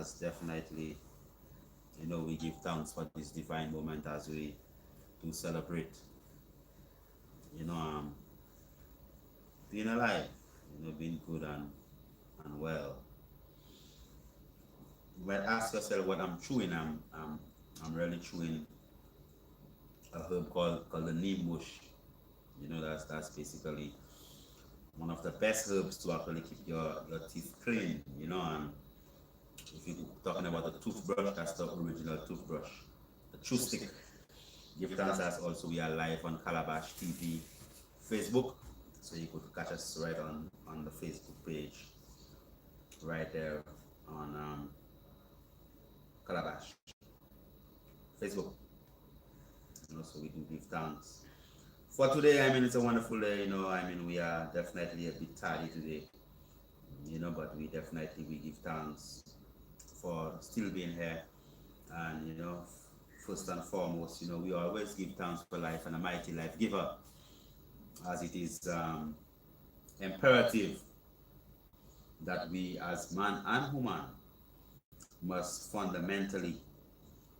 as definitely, we give thanks for this divine moment as we do celebrate, you know, um, being alive, being good and well. You might ask yourself what I'm chewing. I'm really chewing a herb called the neem bush. That's basically one of the best herbs to actually keep your teeth clean. And if you're talking about the toothbrush, that's the original toothbrush, the chew stick. Give thanks as also we are live on Calabash TV, Facebook, so you could catch us right on the Facebook page, right there on Calabash Facebook. So we do give thanks for today. It's a wonderful day. We are definitely a bit tardy today. But we give thanks for still being here, and first and foremost, we always give thanks for life and a mighty life giver, as it is imperative that we as man and woman must fundamentally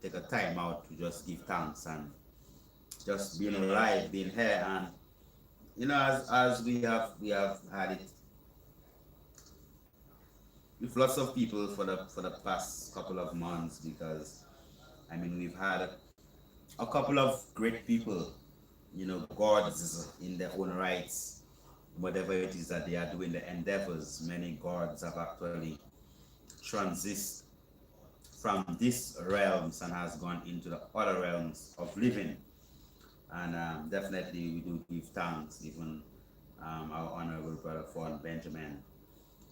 take a time out to just give thanks and just being alive, being here, and as we have had it with lots of people for the past couple of months, because we've had a couple of great people, gods in their own rights, whatever it is that they are doing, the endeavors. Many gods have actually transit from these realms and has gone into the other realms of living. And definitely we do give thanks, even our honorable brother Fawn Benjamin,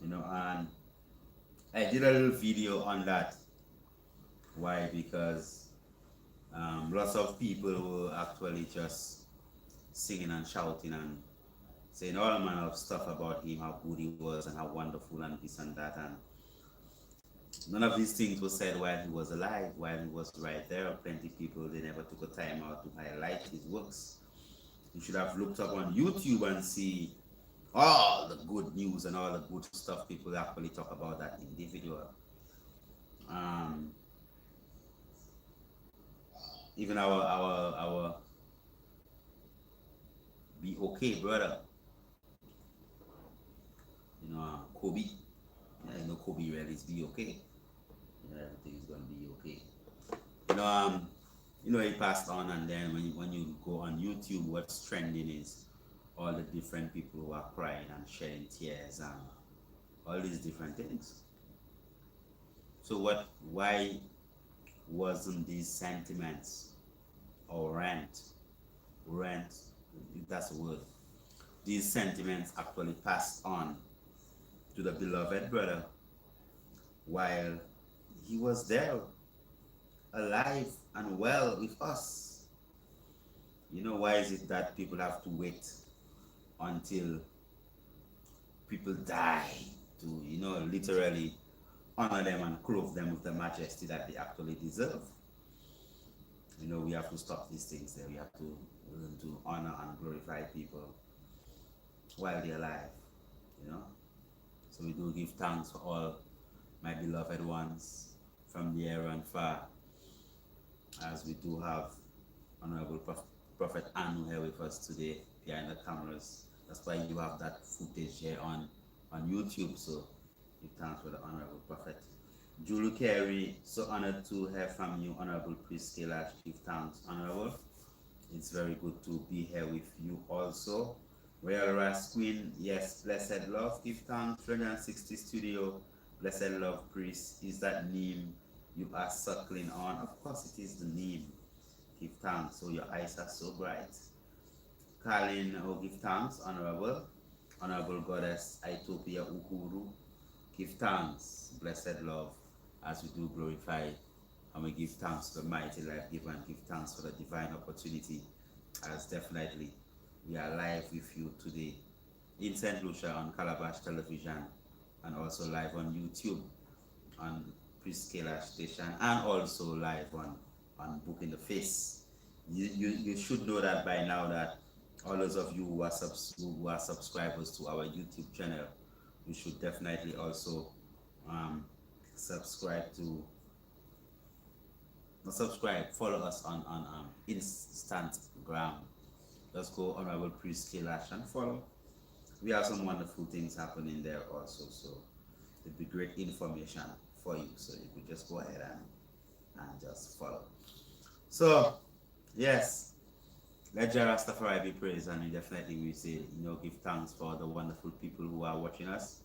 and I did a little video on that. Why? Because lots of people were actually just singing and shouting and saying all manner of stuff about him, how good he was and how wonderful and this and that, and none of these things were said while he was alive, while he was right there. Plenty of people, they never took a time out to highlight his works. You should have looked up on YouTube and see all the good news and all the good stuff people actually talk about that individual. Even our be okay brother, Kobe. Kobe really is be okay. Everything is gonna be okay. He passed on, and then when you go on YouTube, what's trending is all the different people who are crying and shedding tears and all these different things. So why wasn't these sentiments or rant, if that's a word, these sentiments actually passed on to the beloved brother while he was there, alive and well with us? Why is it that people have to wait until people die to, literally honor them and clothe them with the majesty that they actually deserve? We have to stop these things there. We have to learn to honor and glorify people while they're alive, So we do give thanks for all my beloved ones from near and far, as we do have Honorable Prophet Anu here with us today behind the cameras. That's why you have that footage here on YouTube. So give thanks for the Honorable Prophet. Julie Carey, so honored to hear from you, Honorable Priest Kailash. Give thanks, Honorable. It's very good to be here with you also. Royal Ras Queen, yes, blessed love. Give thanks, 360 Studio. Blessed love, Priest. Is that neem you are suckling on? Of course it is the neem. Give thanks. So your eyes are so bright. Colin, oh, give thanks, Honorable. Honorable Goddess Itopia Uhuru. Give thanks, blessed love, as we do glorify and we give thanks to the mighty life giver, and give thanks for the divine opportunity, as definitely we are live with you today in St. Lucia on Calabash Television, and also live on YouTube on Priest Kailash Station, and also live on Book in the Face. You should know that by now, that all those of you who are subscribers to our YouTube channel, you should definitely also subscribe to, not subscribe, follow us on Instagram. Just go Honorable Priest Kailash and follow. We have some wonderful things happening there also, so it'd be great information for you. So you could just go ahead and just follow. So yes, let Jah Rastafari be praised, and we definitely we say, give thanks for the wonderful people who are watching us.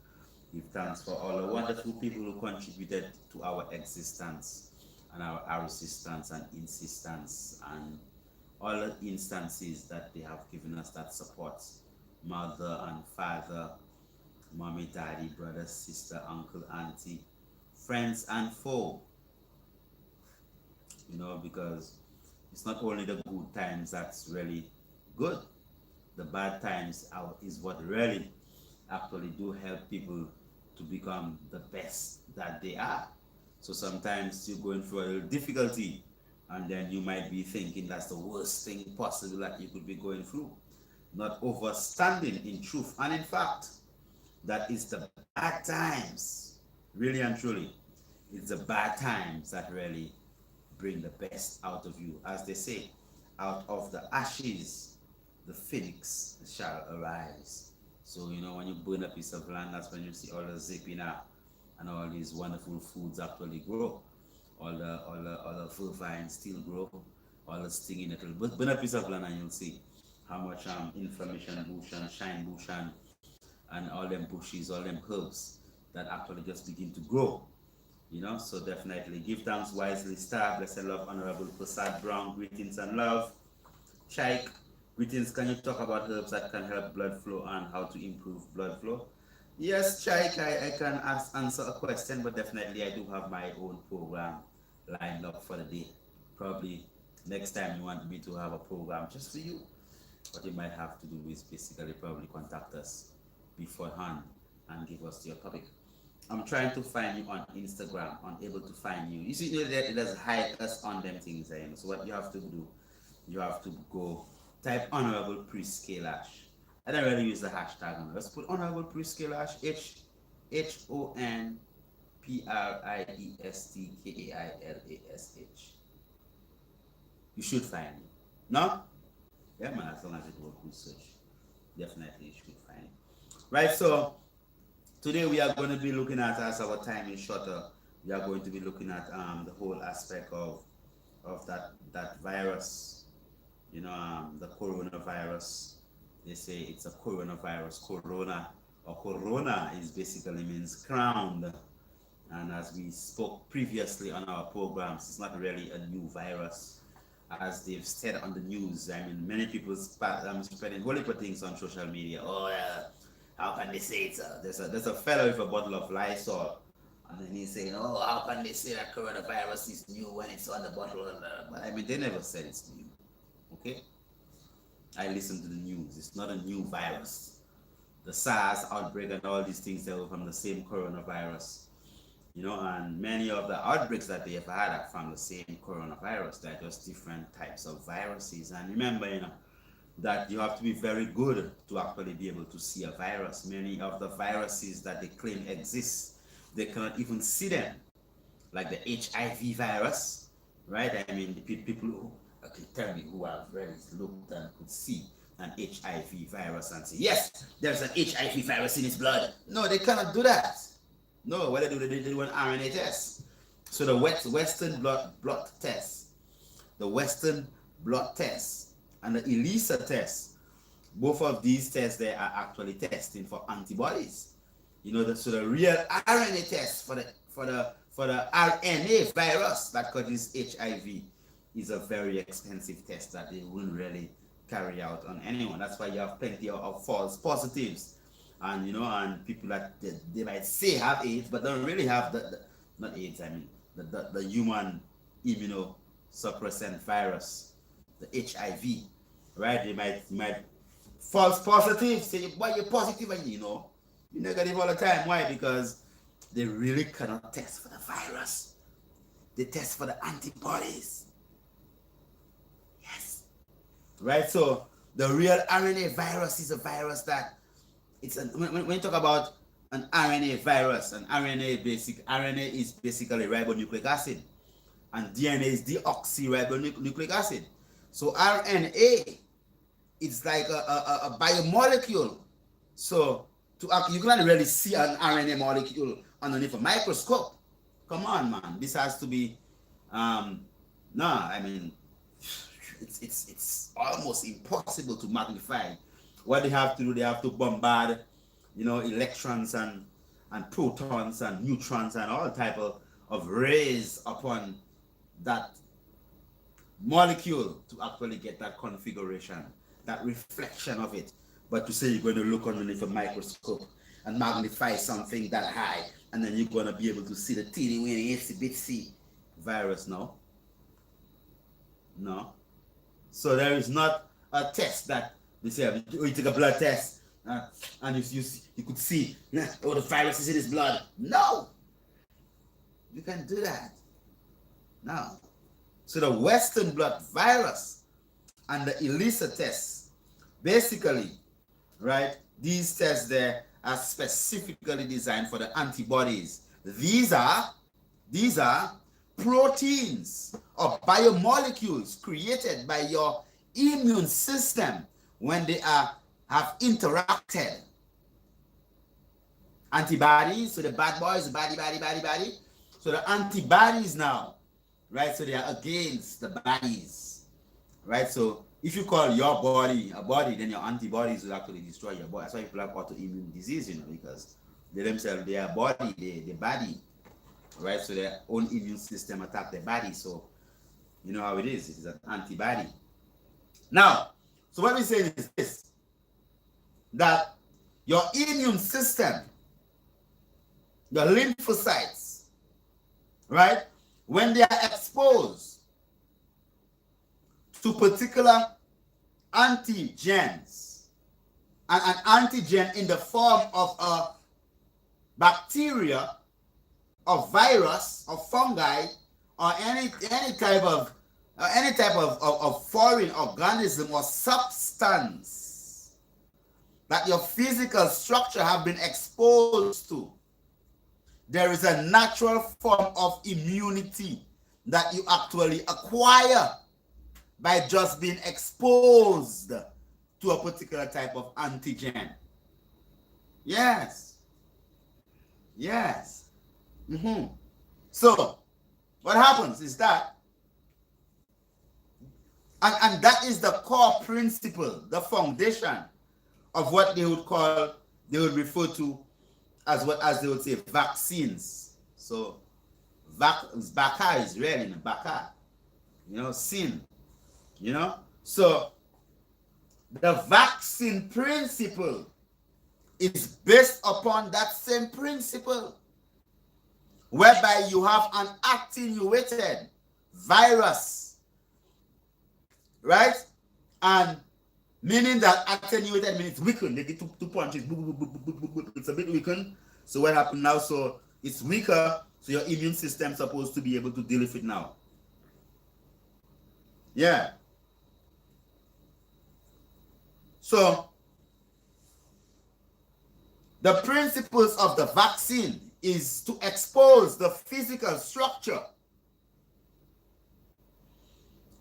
Give thanks for all the wonderful people who contributed to our existence and our resistance and insistence and all the instances that they have given us that support. Mother and father, mommy, daddy, brother, sister, uncle, auntie, friends and foe. Because it's not only the good times that's really good. The bad times is what really actually do help people to become the best that they are. So sometimes you're going through a little difficulty, and then you might be thinking that's the worst thing possible that you could be going through. Not overstanding in truth. And in fact, that is the bad times, really and truly. It's the bad times that really bring the best out of you. As they say, out of the ashes, the phoenix shall arise. So, when you burn a piece of land, that's when you see all the zippina and all these wonderful foods actually grow. All the fir vines still grow, all the stinging nettle. But burn a piece of land and you'll see how much inflammation bush and shine bush and all them bushes, all them herbs that actually just begin to grow. So definitely give thanks wisely. Star, blessed love, Honorable Prasad Brown, greetings and love. Shaik, greetings. Can you talk about herbs that can help blood flow and how to improve blood flow? Yes, Shaik, I can answer a question, but definitely I do have my own program lined up for the day. Probably next time you want me to have a program just for you. What you might have to do is basically probably contact us beforehand and give us your topic. I'm trying to find you on Instagram, unable to find you. You see, it does hide us on them things. So what you have to do, you have to go type Honorable Priest Kailash. I don't really use the hashtag on it. Let's put Honorable Priest Kailash, HONPRIESTKAILASH. You should find me. No? Yeah, man, as long as it works research, definitely you should find it. Right, so today we are going to be looking at, as our time is shorter, we are going to be looking at the whole aspect of that virus, the coronavirus. They say it's a coronavirus. Corona or corona is basically means crowned. And as we spoke previously on our programs, it's not really a new virus. As they've said on the news, many people spreading whole heap of things on social media. Oh, how can they say it's there's a fellow with a bottle of Lysol, and then he's saying, oh, how can they say that coronavirus is new when it's on the bottle? But they never said it's new. Okay, I listen to the news. It's not a new virus. The SARS outbreak and all these things, they were from the same coronavirus. And many of the outbreaks that they have had are from the same coronavirus. They're just different types of viruses. And remember, that you have to be very good to actually be able to see a virus. Many of the viruses that they claim exist, they cannot even see them. Like the HIV virus, right? The people who tell me who have really looked and could see an HIV virus and say, yes, there's an HIV virus in his blood. No, they cannot do that. No, what they do an RNA test. So the Western blot test, the Western blot test, and the ELISA test, both of these tests they are actually testing for antibodies. So the real RNA test for the RNA virus that causes HIV is a very expensive test that they wouldn't really carry out on anyone. That's why you have plenty of false positives. And people that they might say have AIDS, but don't really have not AIDS. The human immunosuppressant virus, the HIV, right? They might false positive say, "Why you're positive?" And you're negative all the time. Why? Because they really cannot test for the virus. They test for the antibodies. Yes, right. So the real RNA virus is a virus that when you talk about an RNA virus. An RNA is basically ribonucleic acid, and DNA is deoxyribonucleic acid. So RNA, it's like a biomolecule. So you can't really see an RNA molecule underneath a microscope. Come on, man. This has to be I mean, it's almost impossible to magnify. What they have to do, they have to bombard, electrons and protons and neutrons and all type of rays upon that molecule to actually get that configuration, that reflection of it. But to say you're going to look underneath a microscope and magnify something that high, and then you're going to be able to see the teeny weeny itsy bitsy virus, no. So there is not a test that they say, you take a blood test and you could see, the virus is in his blood. No, you can't do that. No. So the Western blot virus and the ELISA tests, basically, right, these tests there are specifically designed for the antibodies. These are proteins or biomolecules created by your immune system when they have interacted. Antibodies, so the bad boys, body. So the antibodies now, right? So they are against the bodies, right? So if you call your body a body, then your antibodies will actually destroy your body. That's why people have autoimmune disease, because they themselves, they are body, they body, right? So their own immune system attack their body. So you know how it is. It is an antibody. Now, so what we're saying is this, that your immune system, the lymphocytes, right, when they are exposed to particular antigens, and an antigen in the form of a bacteria, or virus, or fungi, or any type of foreign organism or substance that your physical structure have been exposed to, there is a natural form of immunity that you actually acquire by just being exposed to a particular type of antigen. Yes. So what happens is that, and that is the core principle, the foundation of what they would refer to as they would say vaccines. So baka is really baka, sin, So the vaccine principle is based upon that same principle, whereby you have an attenuated virus, right? And meaning that attenuated means weakened. They get two punches, it's a bit weakened. So what happened now? So it's weaker, so your immune system is supposed to be able to deal with it now. Yeah. So the principles of the vaccine is to expose the physical structure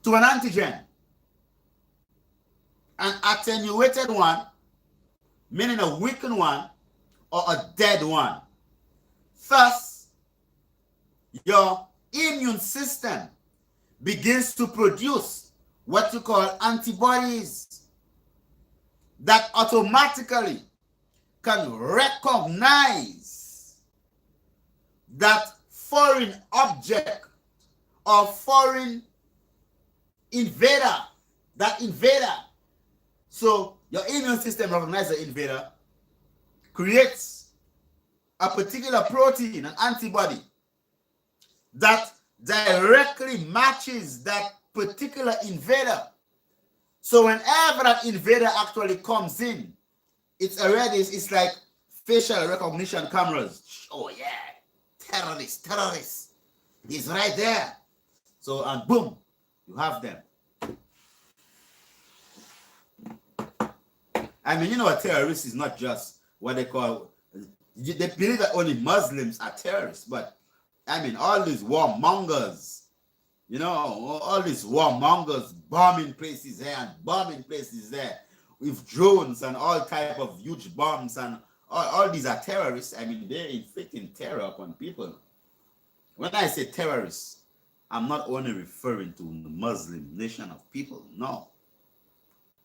to an antigen, an attenuated one, meaning a weakened one or a dead one. Thus, your immune system begins to produce what you call antibodies that automatically can recognize that foreign object or foreign invader, that invader. So your immune system recognizes the invader, creates a particular protein, an antibody, that directly matches that particular invader. So whenever that invader actually comes in, it's like facial recognition cameras. Oh yeah, terrorist. He's right there. So, and boom, you have them. I mean, a terrorist is not just what they call They believe that only Muslims are terrorists, but I mean, all these warmongers, you know, all these warmongers bombing places here and bombing places there with drones and all type of huge bombs, and all these are terrorists. I mean, they're inflicting terror upon people. When I say terrorists, I'm not only referring to the Muslim nation of people. No.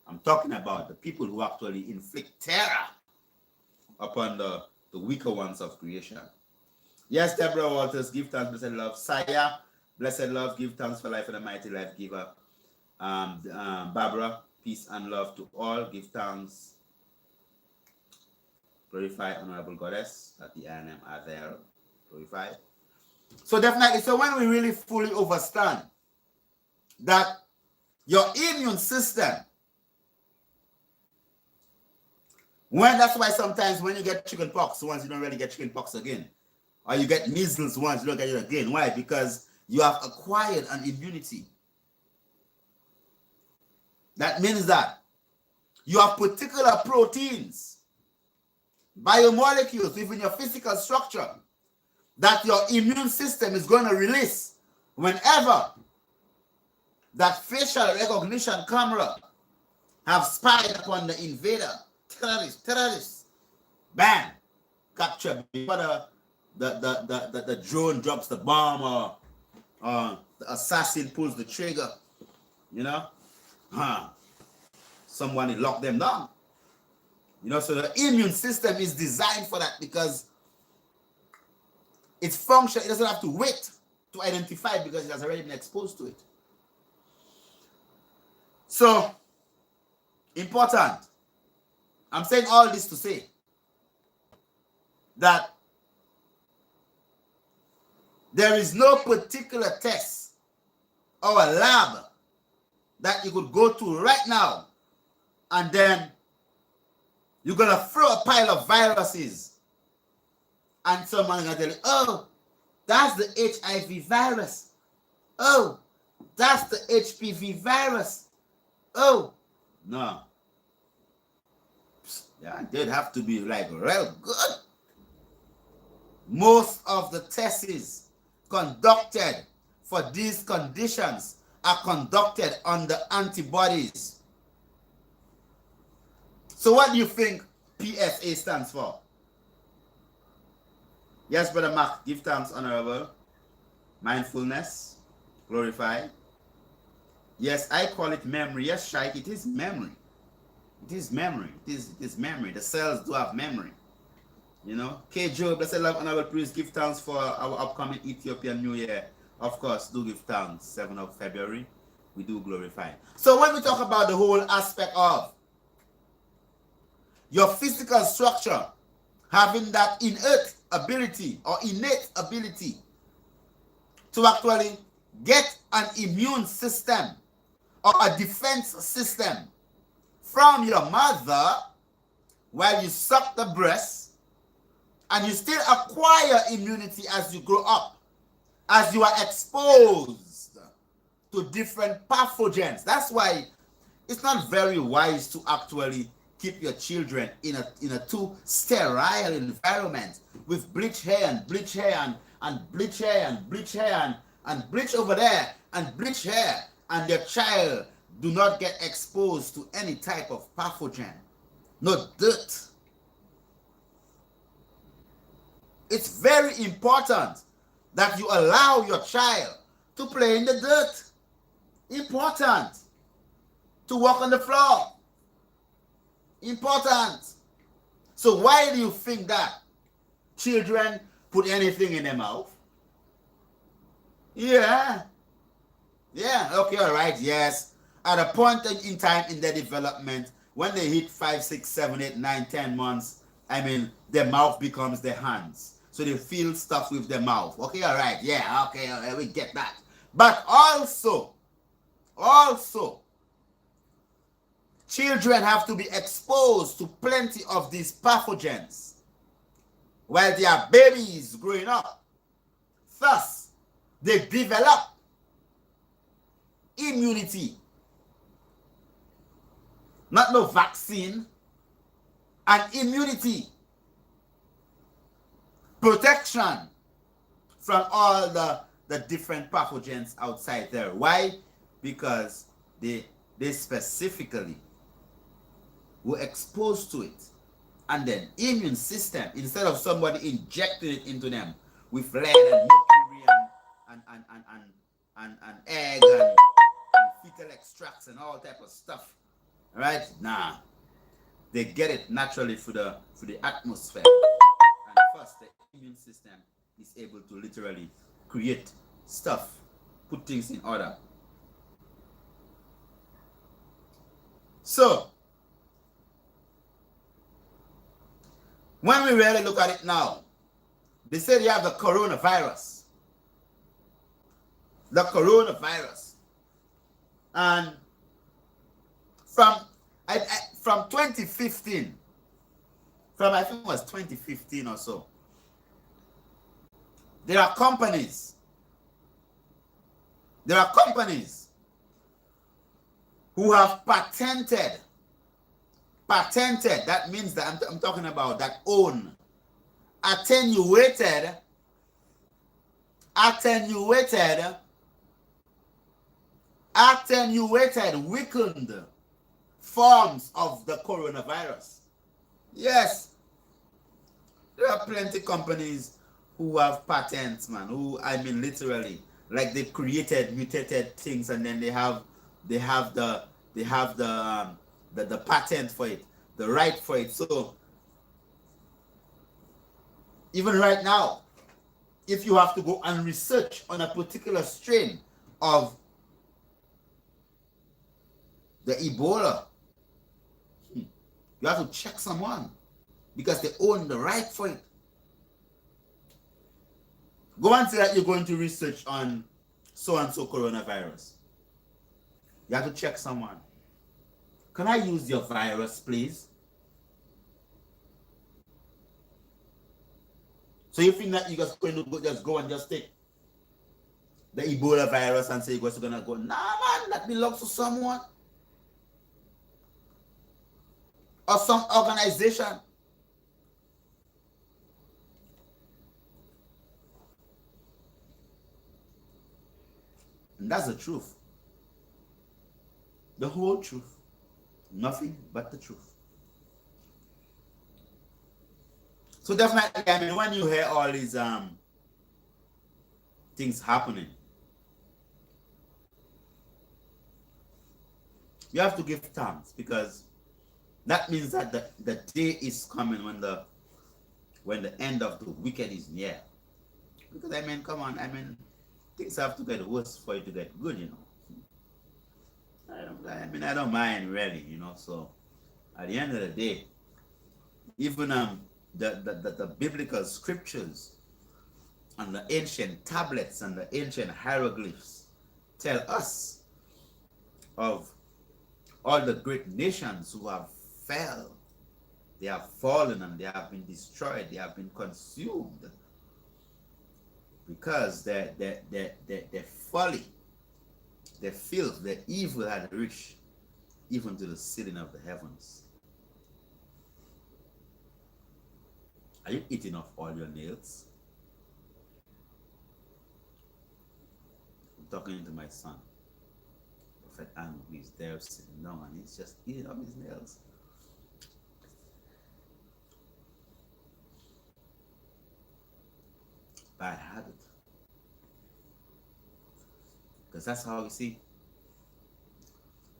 I'm talking about the people who actually inflict terror upon the weaker ones of creation. Yes, Deborah Walters, give thanks, blessed love. Saya, blessed love, give thanks for life and a mighty life giver. Barbara, peace and love to all, give thanks. Glorify, honorable goddess, that the I are there. Glorify. So definitely, so when we really fully understand that your immune system, that's why sometimes when you get chicken pox once, you don't really get chicken pox again. Or you get measles once, you don't get it again. Why? Because you have acquired an immunity. That means that you have particular proteins, biomolecules within your physical structure that your immune system is going to release whenever that facial recognition camera have spied upon the invader. Terrorists, bam, capture before the drone drops the bomb or the assassin pulls the trigger, you know, someone lock them down, you know. So the immune system is designed for that because its function, it doesn't have to wait to identify because it has already been exposed to it. So important. I'm saying all this to say that there is no particular test or a lab that you could go to right now and then you're going to throw a pile of viruses and someone's going to tell you, oh, that's the HIV virus. Oh, that's the HPV virus. Oh, no. Yeah, they'd have to be like real good. Most of the tests conducted for these conditions are conducted on the antibodies. So what do you think PSA stands for? Yes, Brother Mark, give thanks, honorable. Mindfulness, glorify. Yes, I call it memory. Yes, Shaik, it is memory. It is memory. It is memory. The cells do have memory. You know, K. Joe, blessed love, honorable priest, give thanks for our upcoming Ethiopian New Year. Of course, do give thanks. 7th of February, we do glorify. So when we talk about the whole aspect of your physical structure having that innate ability to actually get an immune system or a defense system from your mother while you suck the breast, and you still acquire immunity as you grow up, as you are exposed to different pathogens. That's why it's not very wise to actually keep your children in a too sterile environment with bleach hair and bleach hair and bleach hair and bleach hair and bleach over there and bleach hair, and your child do not get exposed to any type of pathogen. No dirt. It's very important that you allow your child to play in the dirt. Important. To walk on the floor. Important. So why do you think that children put anything in their mouth? Yeah. Yeah, okay, all right, yes. At a point in time in their development, when they hit 5, 6, 7, 8, 9, 10 months, I mean, their mouth becomes their hands. So they feel stuff with their mouth. Okay, all right, yeah, okay, all right, we get that. But also, children have to be exposed to plenty of these pathogens while they are babies growing up. Thus, they develop immunity. Not no vaccine, and immunity. protection from all the different pathogens outside there. Why? Because they specifically were exposed to it. And then immune system, instead of somebody injecting it into them with lead and mercury and egg and fetal extracts and all type of stuff, right? Nah, they get it naturally through the atmosphere. And first, the immune system is able to literally create stuff, put things in order. So, when we really look at it now, they said you have the coronavirus. The coronavirus. And from 2015, I think it was 2015 or so, there are companies who have patented, that means that I'm talking about that own attenuated weakened forms of the coronavirus. Yes, there are plenty of companies who have patents, man, who, I mean, literally, like they created mutated things, and then they have the patent for it, the right for it. So even right now, if you have to go and research on a particular strain of the Ebola, you have to check someone because they own the right for it. Go and say that you're going to research on so-and-so coronavirus. You have to check someone. Can I use your virus, please? So you think that you're just going to go and just take the Ebola virus and say you're going to go, nah, man, that belongs to someone or some organization. And that's the truth. The whole truth. Nothing but the truth. So definitely, I mean, when you hear all these things happening, you have to give thanks, because that means that the day is coming when the end of the wicked is near. Because I mean, come on, I mean, things have to get worse for it to get good, you know. I don't mind really, you know. So at the end of the day, even the biblical scriptures and the ancient tablets and the ancient hieroglyphs tell us of all the great nations who have fell. They have fallen and they have been destroyed. They have been consumed because their folly, their filth, their evil had reached even to the ceiling of the heavens. Are you eating off all your nails? I'm talking to my son, Prophet Andrew, who is there sitting down and he's just eating off his nails. Bad habit. Because that's how we see.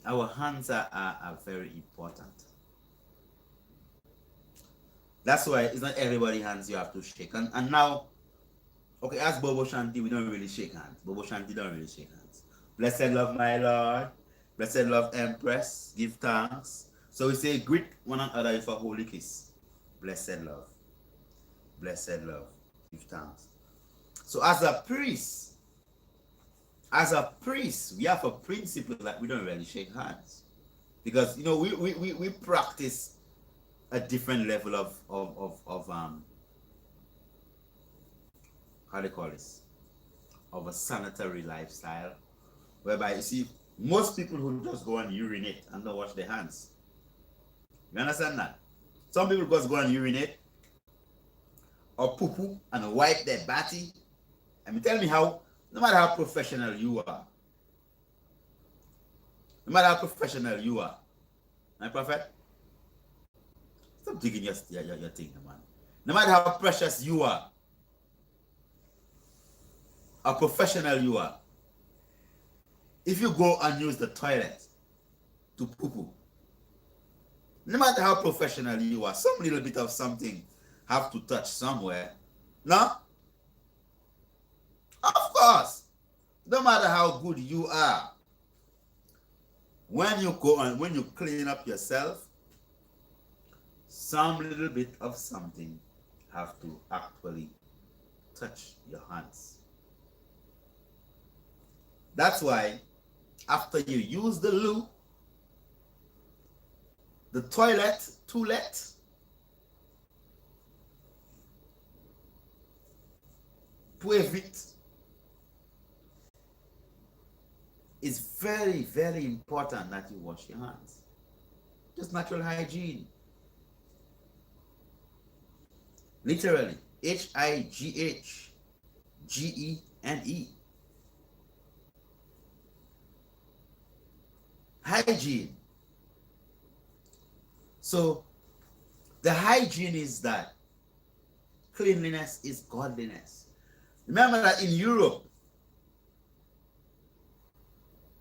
Our hands are very important. That's why it's not everybody's hands you have to shake. And now, okay, as Bobo Shanti, we don't really shake hands. Bobo Shanti don't really shake hands. Blessed love, my Lord. Blessed love, Empress. Give thanks. So we say, greet one another with a holy kiss. Blessed love. Blessed love. Give thanks. So as a priest, we have a principle that we don't really shake hands. Because, you know, we practice a different level of how do you call this? Of a sanitary lifestyle. Whereby, you see, most people who just go and urinate and don't wash their hands. You understand that? Some people just go and urinate, or poo-poo and wipe their batty. I mean, tell me how, no matter how professional you are, no matter how professional you are, my prophet, stop digging your thing, man. No matter how precious you are, how professional you are, if you go and use the toilet to poo-poo, no matter how professional you are, some little bit of something have to touch somewhere. No? Of course. No matter how good you are, when you go and when you clean up yourself, some little bit of something have to actually touch your hands. That's why after you use the loo, the toilet, it is very, very important that you wash your hands. Just natural hygiene. Literally, HIGHGENE. Hygiene. So, the hygiene is that cleanliness is godliness. Remember that in Europe,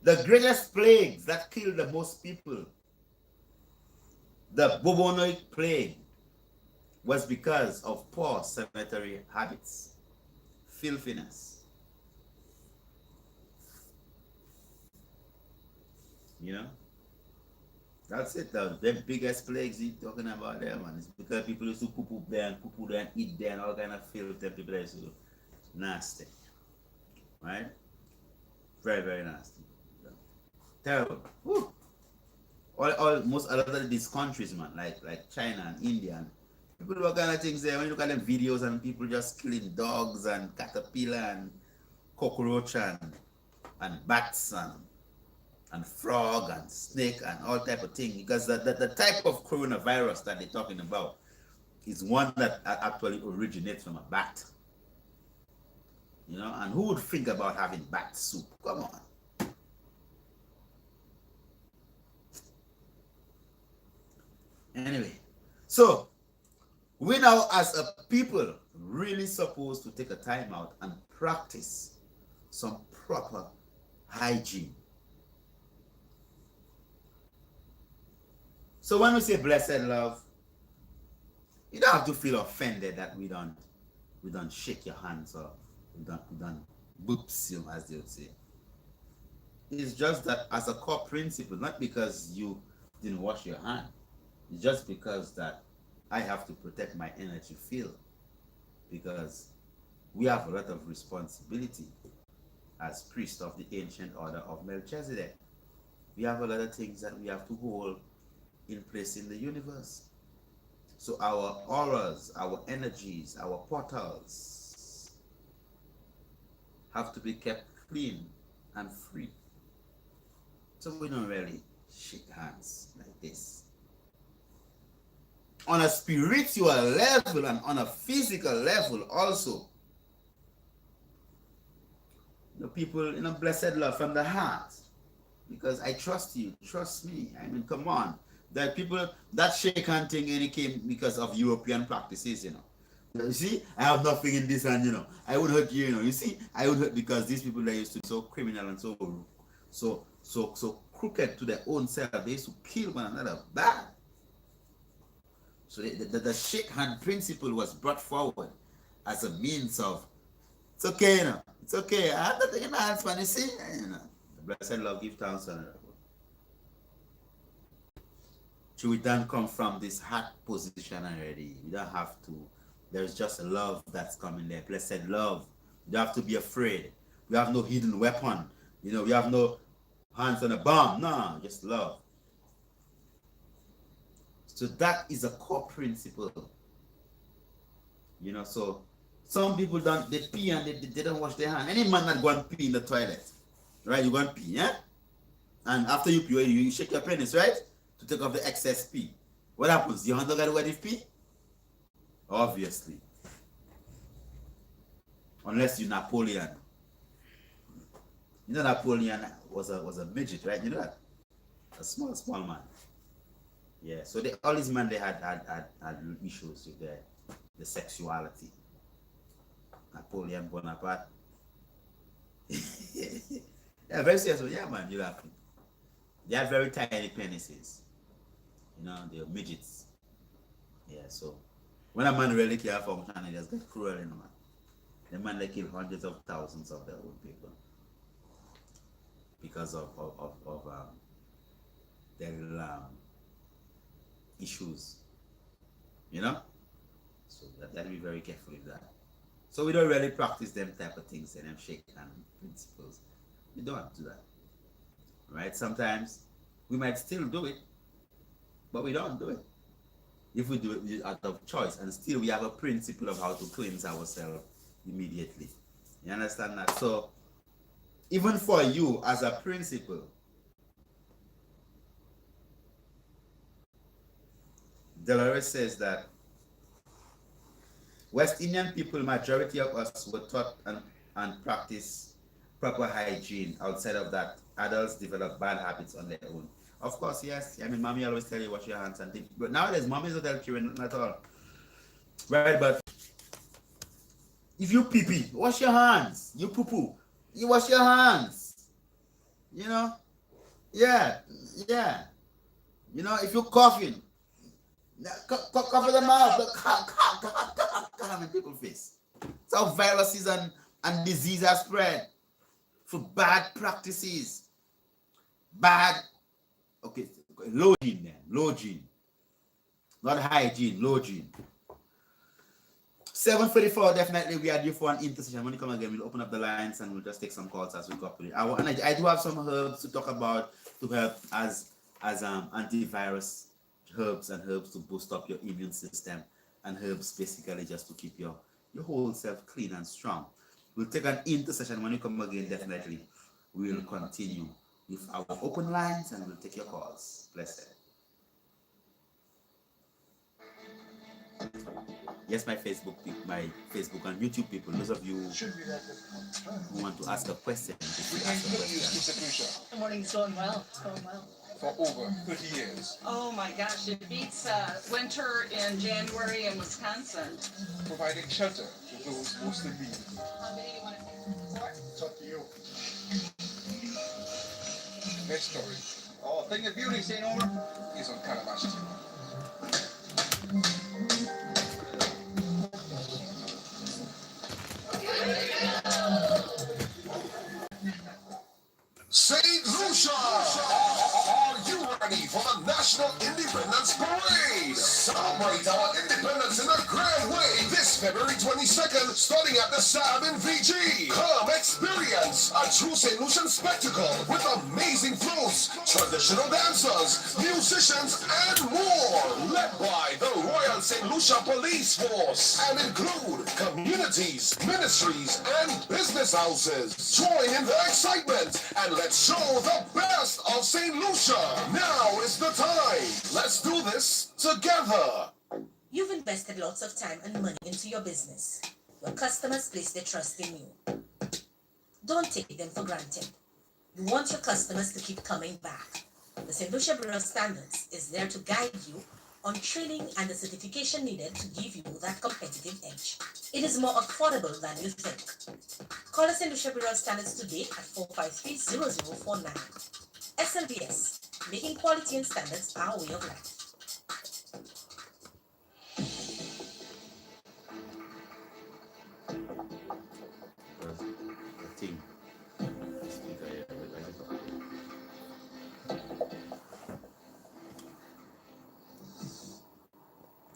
the greatest plagues that killed the most people, the bubonic plague, was because of poor sanitary habits, filthiness. You know? That's it. The biggest plagues you're talking about there, man. It's because people used to poo-poo there and eat there and all kind of filth that people used to nasty. Right? Very, very nasty. Terrible. Woo. Most a lot of these countries, man, like China and India, and people do all kind of things there. When you look at them videos and people just killing dogs and caterpillar and cockroach and bats and frog and snake and all type of thing, because the type of coronavirus that they're talking about is one that actually originates from a bat. You know, and who would think about having bat soup? Come on. Anyway, so we now as a people really supposed to take a time out and practice some proper hygiene. So when we say blessed love, you don't have to feel offended that we don't shake your hands or we don't boops you, as they would say. It's just that as a core principle, not because you didn't wash your hand, it's just because that I have to protect my energy field, because we have a lot of responsibility as priest of the ancient order of Melchizedek. We have a lot of things that we have to hold in place in the universe. So our auras, our energies, our portals have to be kept clean and free. So we don't really shake hands like this. On a spiritual level and on a physical level also, the people in a blessed love from the heart, because I trust you, trust me. I mean, come on. That people, that shake hand thing only came because of European practices, you know. You see, I have nothing in this hand, you know. I would hurt you, you know. You see, I would hurt because these people that used to be so criminal and so crooked to their own self. They used to kill one another bad. So the shake hand principle was brought forward as a means of, it's okay, you know. It's okay. I have nothing in my hands, man. You see, you know. The blessed love give thanks on it. So we don't come from this heart position already. We don't have to. There's just a love that's coming there. Blessed love. You don't have to be afraid. We have no hidden weapon. You know, we have no hands on a bomb. No, just love. So that is a core principle. You know, so some people they pee and they don't wash their hands. Any man that go and pee in the toilet, right? You go and pee, yeah? And after you pee, you shake your penis, right? To take off the excess pee. What happens? Your hand don't get wet with pee? Obviously. Unless you're Napoleon. You know Napoleon was a midget, right? You know that? A small man. Yeah. So all these men they had issues with the sexuality. Napoleon Bonaparte. Yeah, very serious. Yeah, man, you're laughing. They had very tiny penises. You know, they're midgets. Yeah, so when a man really can't function, he just get cruel, you know, man. The man they kill hundreds of thousands of their own people because of their issues, you know. So that gotta be very careful with that. So we don't really practice them type of things and them shake hand principles. We don't do that, right? Sometimes we might still do it, but we don't do it. If we do it out of choice, and still we have a principle of how to cleanse ourselves immediately. You understand that? So even for you as a principle, Dolores says that West Indian people, majority of us were taught and practice proper hygiene. Outside of that, adults develop bad habits on their own. Of course, yes. I mean, mommy always tell you wash your hands and things. But nowadays, mommies don't tell children at all. Right, but if you pee pee, wash your hands. You poo poo, you wash your hands. You know? Yeah, yeah. You know, if you're coughing, cover the mouth. Cough in people's face. It's how viruses and disease are spread through bad practices. Bad, okay, low gene then. Low gene. Not hygiene, low gene. 7:34, definitely we are due for an intercession. When you come again, we'll open up the lines and we'll just take some calls as we go up with it. I do have some herbs to talk about to help as antivirus herbs and herbs to boost up your immune system, and herbs basically just to keep your whole self clean and strong. We'll take an intercession. When you come again, definitely we'll continue with our open lines and we'll take your calls. Blessed. Yes, my Facebook and YouTube people, those of you who want to ask a question, Good morning, it's going well. It's going well. For over 30 years. Oh my gosh, it beats winter in January in Wisconsin. Providing shelter to those most in need. How many you want to take? It's up to you. Next story. Oh, thing of beauty, St. Omer. Is on Calabash TV. St. Lucia! Are you ready for the National Independence Parade? Celebrate our independence in a grand way this February 22nd, starting at the SAB in VG. Come experience a true St. Lucian spectacle with amazing floats, traditional dancers, musicians, and more. Led by the Royal St. Lucia Police Force and include communities, ministries, and business houses. Join in the excitement and let's show the best of St. Lucia. Now is the time. Let's do this together. You've invested lots of time and money into your business. Your customers place their trust in you. Don't take them for granted. You want your customers to keep coming back. The St. Lucia Bureau of Standards is there to guide you on training and the certification needed to give you that competitive edge. It is more affordable than you think. Call the St. Lucia Bureau of Standards today at 453-0049. SLBS, making quality and standards our way of life.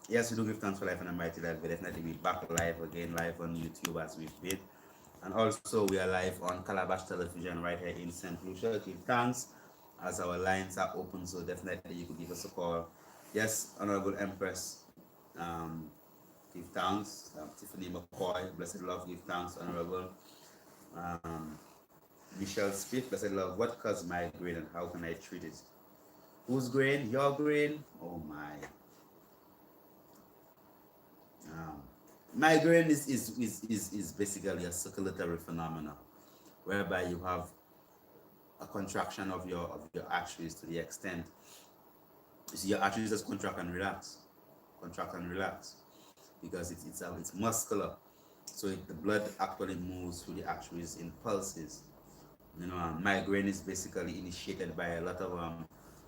Yes, we do give thanks for life and Almighty Life. We definitely be back live again, live on YouTube as we've been. And also we are live on Calabash Television right here in St. Lucia. Give thanks as our lines are open, so definitely you could give us a call. Yes, Honorable Empress, give thanks. Tiffany McCoy, blessed love, give thanks, Honorable. Michelle Smith, blessed love, what caused my grain and how can I treat it? Whose grain? Your grain? Oh my. Migraine is basically a circulatory phenomena whereby you have a contraction of your arteries to the extent you see your arteries just contract and relax because it's muscular. So the blood actually moves through the arteries in pulses. You know, and migraine is basically initiated by a lot of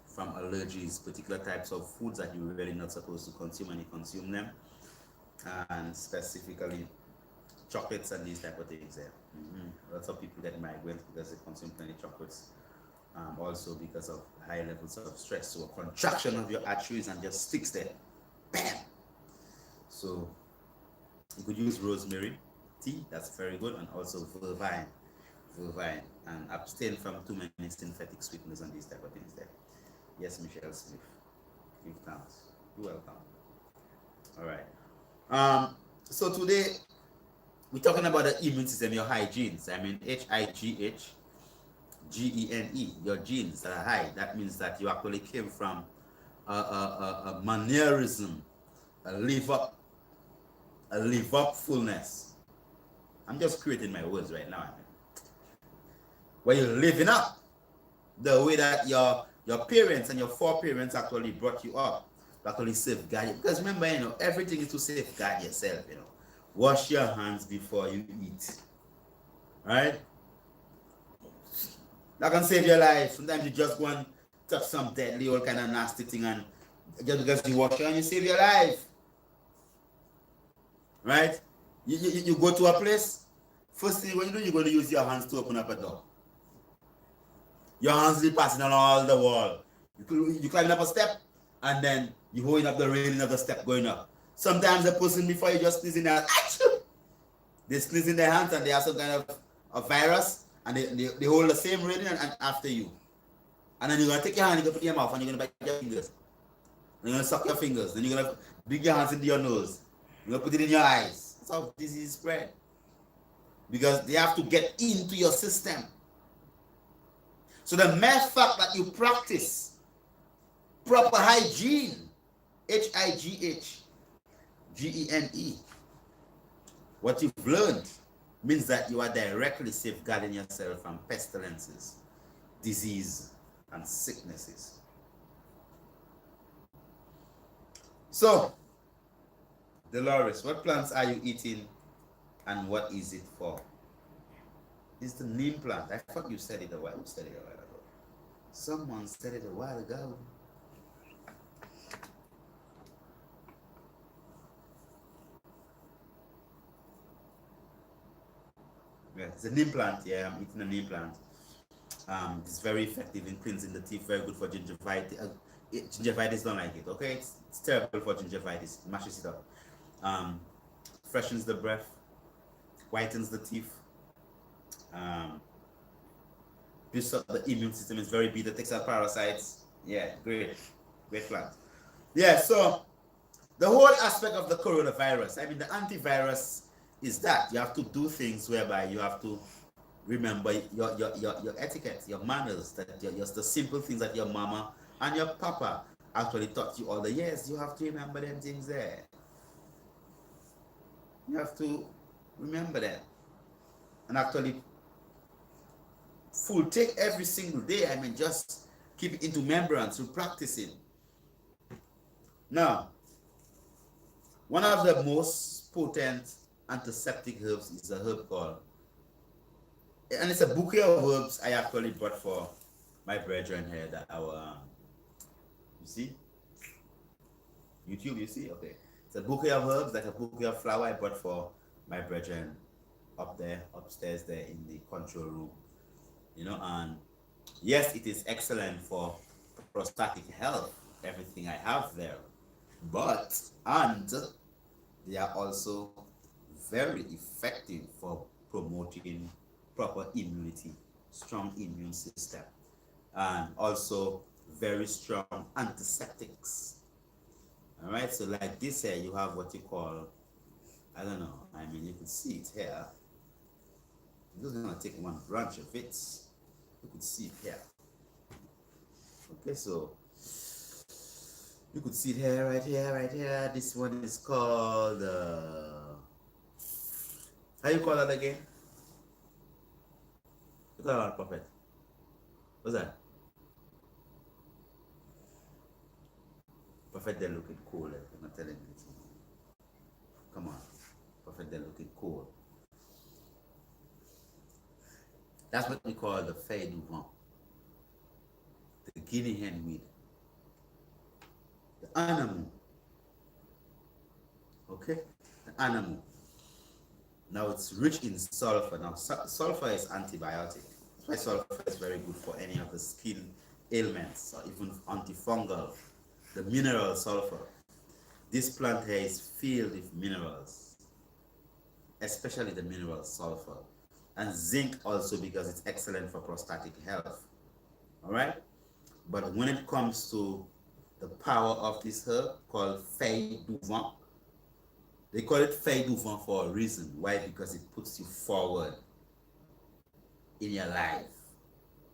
from allergies, particular types of foods that you're really not supposed to consume and you consume them, and specifically chocolates and these type of things there. Lots of people get migraines because they consume plenty chocolates. Also because of high levels of stress. So a contraction of your arteries and just sticks there. Bam! So you could use rosemary tea, that's very good, and also vervine, and abstain from too many synthetic sweeteners and these type of things there. Yes, Michelle Smith. Give thanks. You're welcome. All right. So today we're talking about the immune system, your hygienes. I mean HIGHGENE, your genes that are high. That means that you actually came from a mannerism, a live up fullness. I'm just creating my words right now. I mean, where you're living up the way that your parents and your foreparents actually brought you up, actually safeguard you. Because remember, you know, everything is to safeguard yourself. You know, wash your hands before you eat. Right? That can save your life. Sometimes you just go and touch some deadly old kind of nasty thing, and just because you wash your hands, you save your life. Right? You go to a place, first thing when you do, you're going to use your hands to open up a door. Your hands will be passing on all the wall. You climbing up a step, and then you holding up the railing of the step going up. Sometimes the person before you just sneeze in their hands, they sneeze in their hands and they have some kind of a virus, and they hold the same railing and after you. And then you're going to take your hand, you're going to put it in your mouth, and you're going to bite your fingers. And you're going to suck your fingers. Then you're going to dig your hands into your nose. You're going to put it in your eyes. That's how disease spread. Because they have to get into your system. So the mere fact that you practice proper hygiene, HIGHGENE, what you've learned means that you are directly safeguarding yourself from pestilences, disease, and sicknesses. So, Dolores, what plants are you eating and what is it for? It's the neem plant. I thought you said it a while ago. Someone said it a while ago. Yeah, it's a neem plant. Yeah, I'm eating a neem plant. It's very effective in cleansing the teeth. Very good for gingivitis. Gingivitis don't like it. Okay, it's terrible for gingivitis. It mashes it up. Freshens the breath, whitens the teeth. Boosts up the immune system. Is very beta, takes out parasites. Yeah, great plant. Yeah, so the whole aspect of the coronavirus, I mean, the antivirus is that you have to do things whereby you have to remember your etiquette, your manners, that just the simple things that your mama and your papa actually taught you all the years. You have to remember them things there. You have to remember them and actually full take every single day. I mean, just keep it into remembrance through practicing. Now, one of the most potent antiseptic herbs is a herb called, and it's a bouquet of herbs I actually brought for my brethren here that our, you see? YouTube, you see? Okay. It's a bouquet of herbs, like a bouquet of flower I brought for my brethren up there, upstairs there in the control room. You know, and yes, it is excellent for prostatic health, everything I have there. But, and they are also very effective for promoting proper immunity, strong immune system, and also very strong antiseptics. All right, so like this here, you have what you call, I don't know, I mean, you can see it here. I'm just gonna take one branch of it. You could see it here. Okay, so you could see it here, right here, right here. This one is called How you call that again? You call that prophet. What's that? Prophet, they're looking cool. I'm not telling you. Come on. Prophet, they're looking cool. That's what we call the feuille du vent. The guinea hen weed. The animal. Okay? The animal. Now it's rich in sulfur. Now sulfur is antibiotic. That's why sulfur is very good for any of the skin ailments or even antifungal. The mineral sulfur. This plant here is filled with minerals, especially the mineral sulfur. And zinc also because it's excellent for prostatic health. Alright? But when it comes to the power of this herb called feuille du vent, they call it feuille du vent for a reason. Why? Because it puts you forward in your life.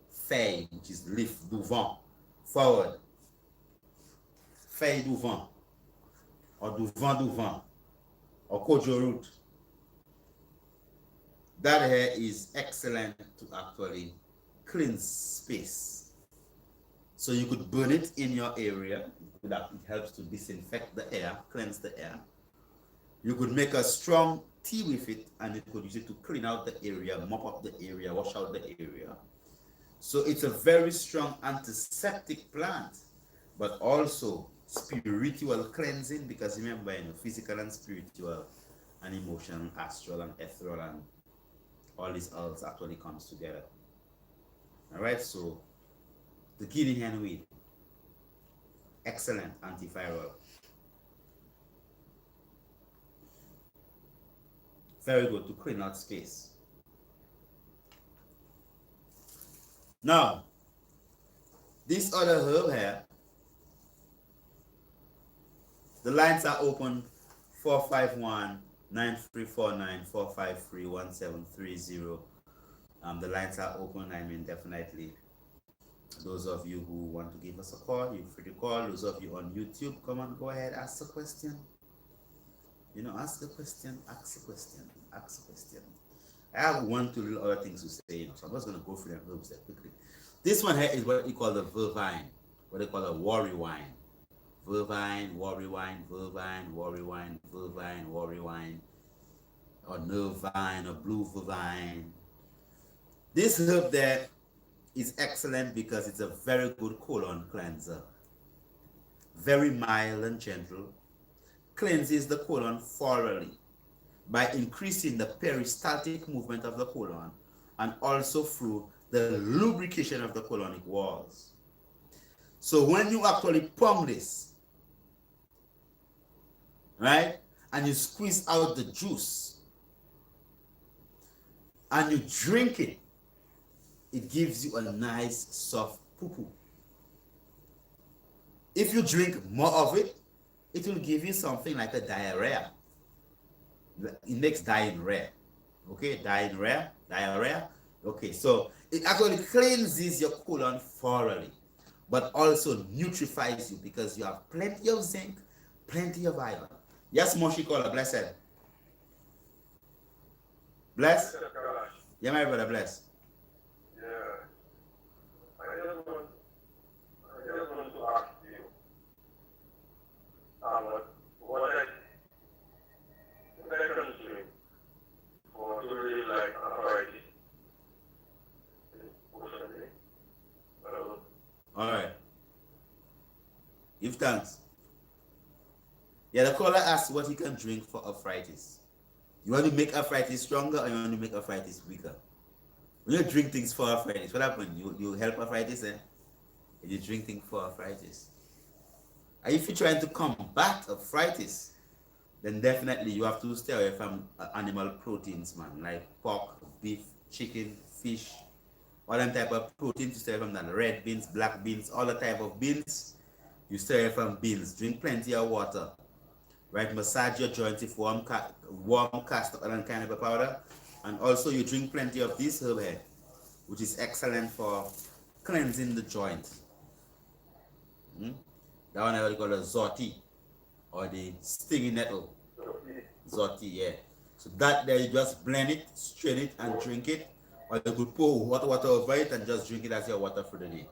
Feuille, which is leaf, du vent, forward. Feuille du vent, or du vent, or kojo root. That here is excellent to actually cleanse space. So you could burn it in your area. It helps to disinfect the air, cleanse the air. You could make a strong tea with it, and you could use it to clean out the area, mop up the area, wash out the area. So it's a very strong antiseptic plant, but also spiritual cleansing, because remember, physical and spiritual and emotional, astral and ethereal, and all these else actually comes together. All right, so the guinea hen weed, excellent antiviral. Very good to clean out space. Now, this other herb here, the lines are open 451-9349-453-1730. The lines are open. Definitely. Those of you who want to give us a call, you're free to call. Those of you on YouTube, come on, go ahead, ask a question. Ask a question, ask a question, ask a question. I have one, two little other things to say, so I'm just going to go through them herbs there quickly. This one here is what we call the vervine, what they call a worry wine. Vervine, worry wine, vervine, worry wine, vervine, worry wine, or nervine, or blue vervine. This herb there is excellent because it's a very good colon cleanser. Very mild and gentle. Cleanses the colon thoroughly by increasing the peristaltic movement of the colon and also through the lubrication of the colonic walls. So when you actually pump this, right, and you squeeze out the juice and you drink it, it gives you a nice soft poo-poo. If you drink more of it, it will give you something like a diarrhea. It makes dying rare. Okay, dying rare, diarrhea. Okay, so it actually cleanses your colon thoroughly, but also nutrifies you because you have plenty of zinc, plenty of iron. Yes, Moshi Kola, blessed. Bless? Yeah, my brother, bless. I just want to ask you, what I consume for really like arthritis. All right. Give thanks. Yeah, the caller asked what he can drink for arthritis. You want to make arthritis stronger or you want to make arthritis weaker? When you drink things for arthritis, what happens? You help arthritis, eh? And you drink things for arthritis. And if you're trying to combat arthritis, then definitely you have to stay away from animal proteins, man, like pork, beef, chicken, fish, all them type of proteins. You stay away from that. Red beans, black beans, all the type of beans. You stay away from beans. Drink plenty of water. Right, massage your joints with warm castor oil kind of a powder. And also you drink plenty of this herb here, which is excellent for cleansing the joint. That one I would call a zoti, or the stinging nettle. Zoti, yeah. So that there you just blend it, strain it, and drink it, or you could pour water over it and just drink it as your water for the day.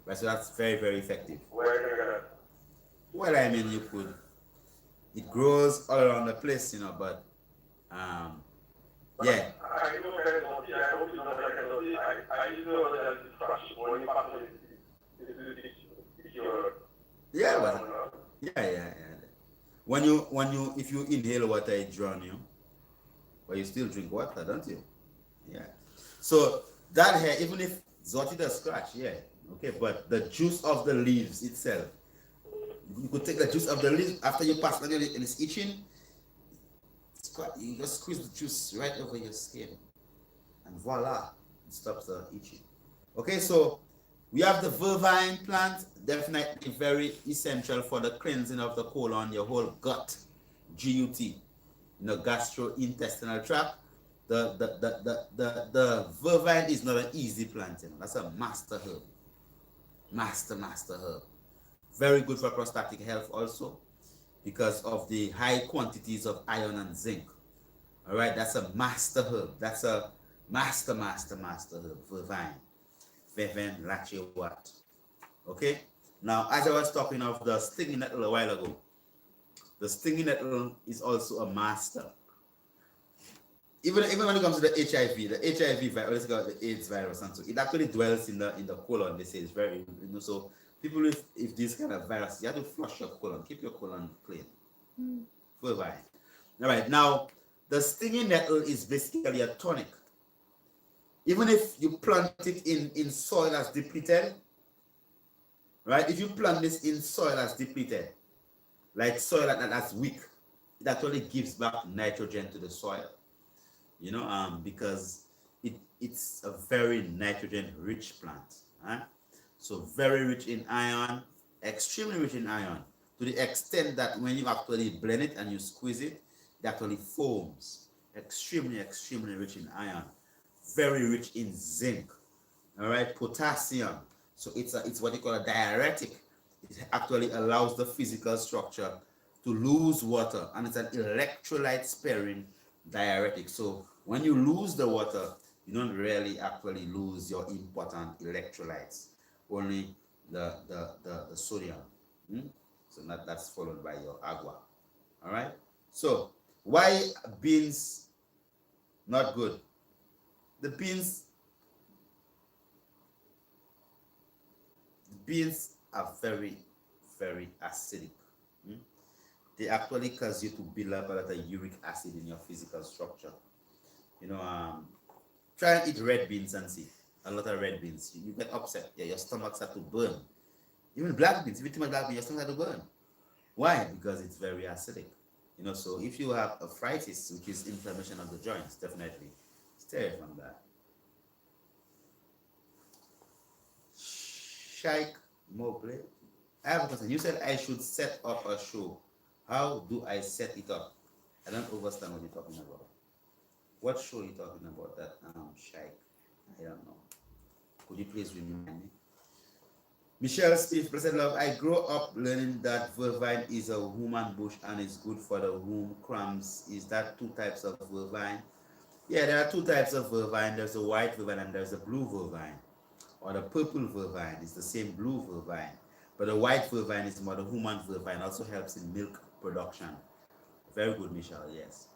Right, so that's very, very effective. Where can I get it? Well, I mean, you could. It grows all around the place, you know, but yeah. I know that it's not, I hope it's not like I know that it's crush when you pass it's your, Yeah, but yeah. If you inhale water, it drown you, but you still drink water, don't you? Yeah. So that hair, even if Zoti does scratch, yeah, okay, but the juice of the leaves itself, you could take the juice of the leaves after you pass on it and it's itching. You just squeeze the juice right over your skin, and voila, it stops the itching. Okay, so we have the vervine plant, definitely very essential for the cleansing of the colon, your whole gut, GUT, gastrointestinal tract. The vervine is not an easy plant, that's a master herb. Master herb. Very good for prostatic health also, because of the high quantities of iron and zinc. All right, that's a master herb. That's a master herb, vervine. Veven lache wat. Okay? Now, as I was talking of the stinging nettle a while ago, the stinging nettle is also a master. Even when it comes to the HIV virus, the AIDS virus, and so it actually dwells in the colon. They say it's very, so people if this kind of virus, you have to flush your colon, keep your colon clean. Vervine. All right, now the stinging nettle is basically a tonic. Even if you plant it in soil as depleted, right? If you plant this in soil as depleted, like soil that's weak, it actually gives back nitrogen to the soil. Because it's a very nitrogen-rich plant. Right? So very rich in iron, extremely rich in iron, to the extent that when you actually blend it and you squeeze it, it actually foams. Extremely rich in iron. Very rich in zinc. All right, potassium. So it's what you call a diuretic. It actually allows the physical structure to lose water, and it's an electrolyte sparing diuretic. So when you lose the water, you don't really actually lose your important electrolytes, only the sodium. So that's followed by your agua. All right. So why beans not good? The beans are very, very acidic. They actually cause you to build up a lot of uric acid in your physical structure. Try and eat red beans and see. A lot of red beans. You get upset. Yeah, your stomach starts to burn. Even black beans, if you eat too much black beans, your stomach starts to burn. Why? Because it's very acidic. So if you have arthritis, which is inflammation of the joints, definitely stay away from that. Shaikh Mobley, I have a question. You said I should set up a show. How do I set it up? I don't understand what you're talking about. What show are you talking about, that Shaikh? I don't know. Could you please remind me? Michelle Steve, blessed love, I grew up learning that vervine is a human bush and is good for the womb cramps. Is that two types of vervine? Yeah, there are two types of vervine. There's a white vervine and there's a blue vervine. Or the purple vervine is the same blue vervine. But the white vervine is more the human vervine, also helps in milk production. Very good, Michelle, yes.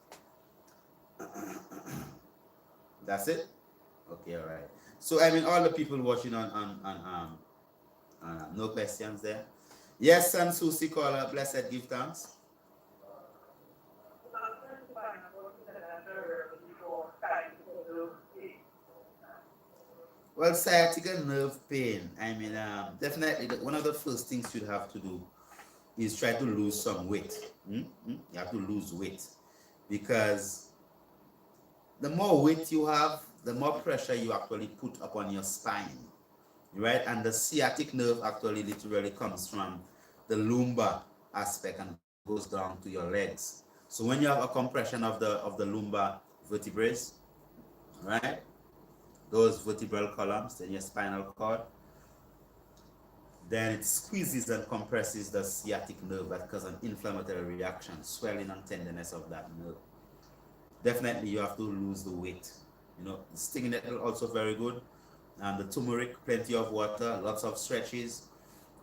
That's it? Okay, all right. So, all the people watching on no questions there. Yes, and Susie caller, blessed, give thanks. Well, sciatica nerve pain. Definitely one of the first things you'd have to do is try to lose some weight. You have to lose weight, because the more weight you have, the more pressure you actually put upon your spine, right? And the sciatic nerve actually literally comes from the lumbar aspect and goes down to your legs. So when you have a compression of the lumbar vertebrae, right, those vertebral columns in your spinal cord, then it squeezes and compresses the sciatic nerve, that causes an inflammatory reaction, swelling and tenderness of that nerve. definitely you have to lose the weight. You know, stinging nettle also very good. And the turmeric, plenty of water, lots of stretches,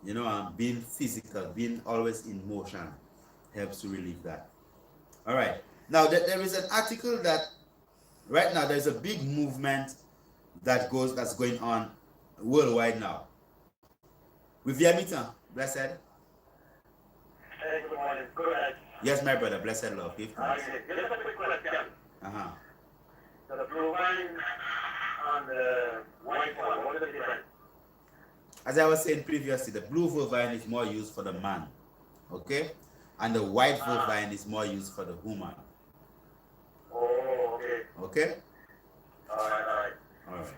you know, and being physical, being always in motion helps to relieve that. All right. Now, there is an article that right now there's a big movement that's going on worldwide now. With Yamita, blessed. Hey, good morning. Go ahead. Yes, my brother, blessed love. Give thanks. Okay, just a quick question. Uh-huh. So the blue wine and the white one, what is the difference? As I was saying previously, the blue vulvine is more used for the man, okay? And the white vulvine is more used for the woman. Oh, okay. Okay? All right. All right.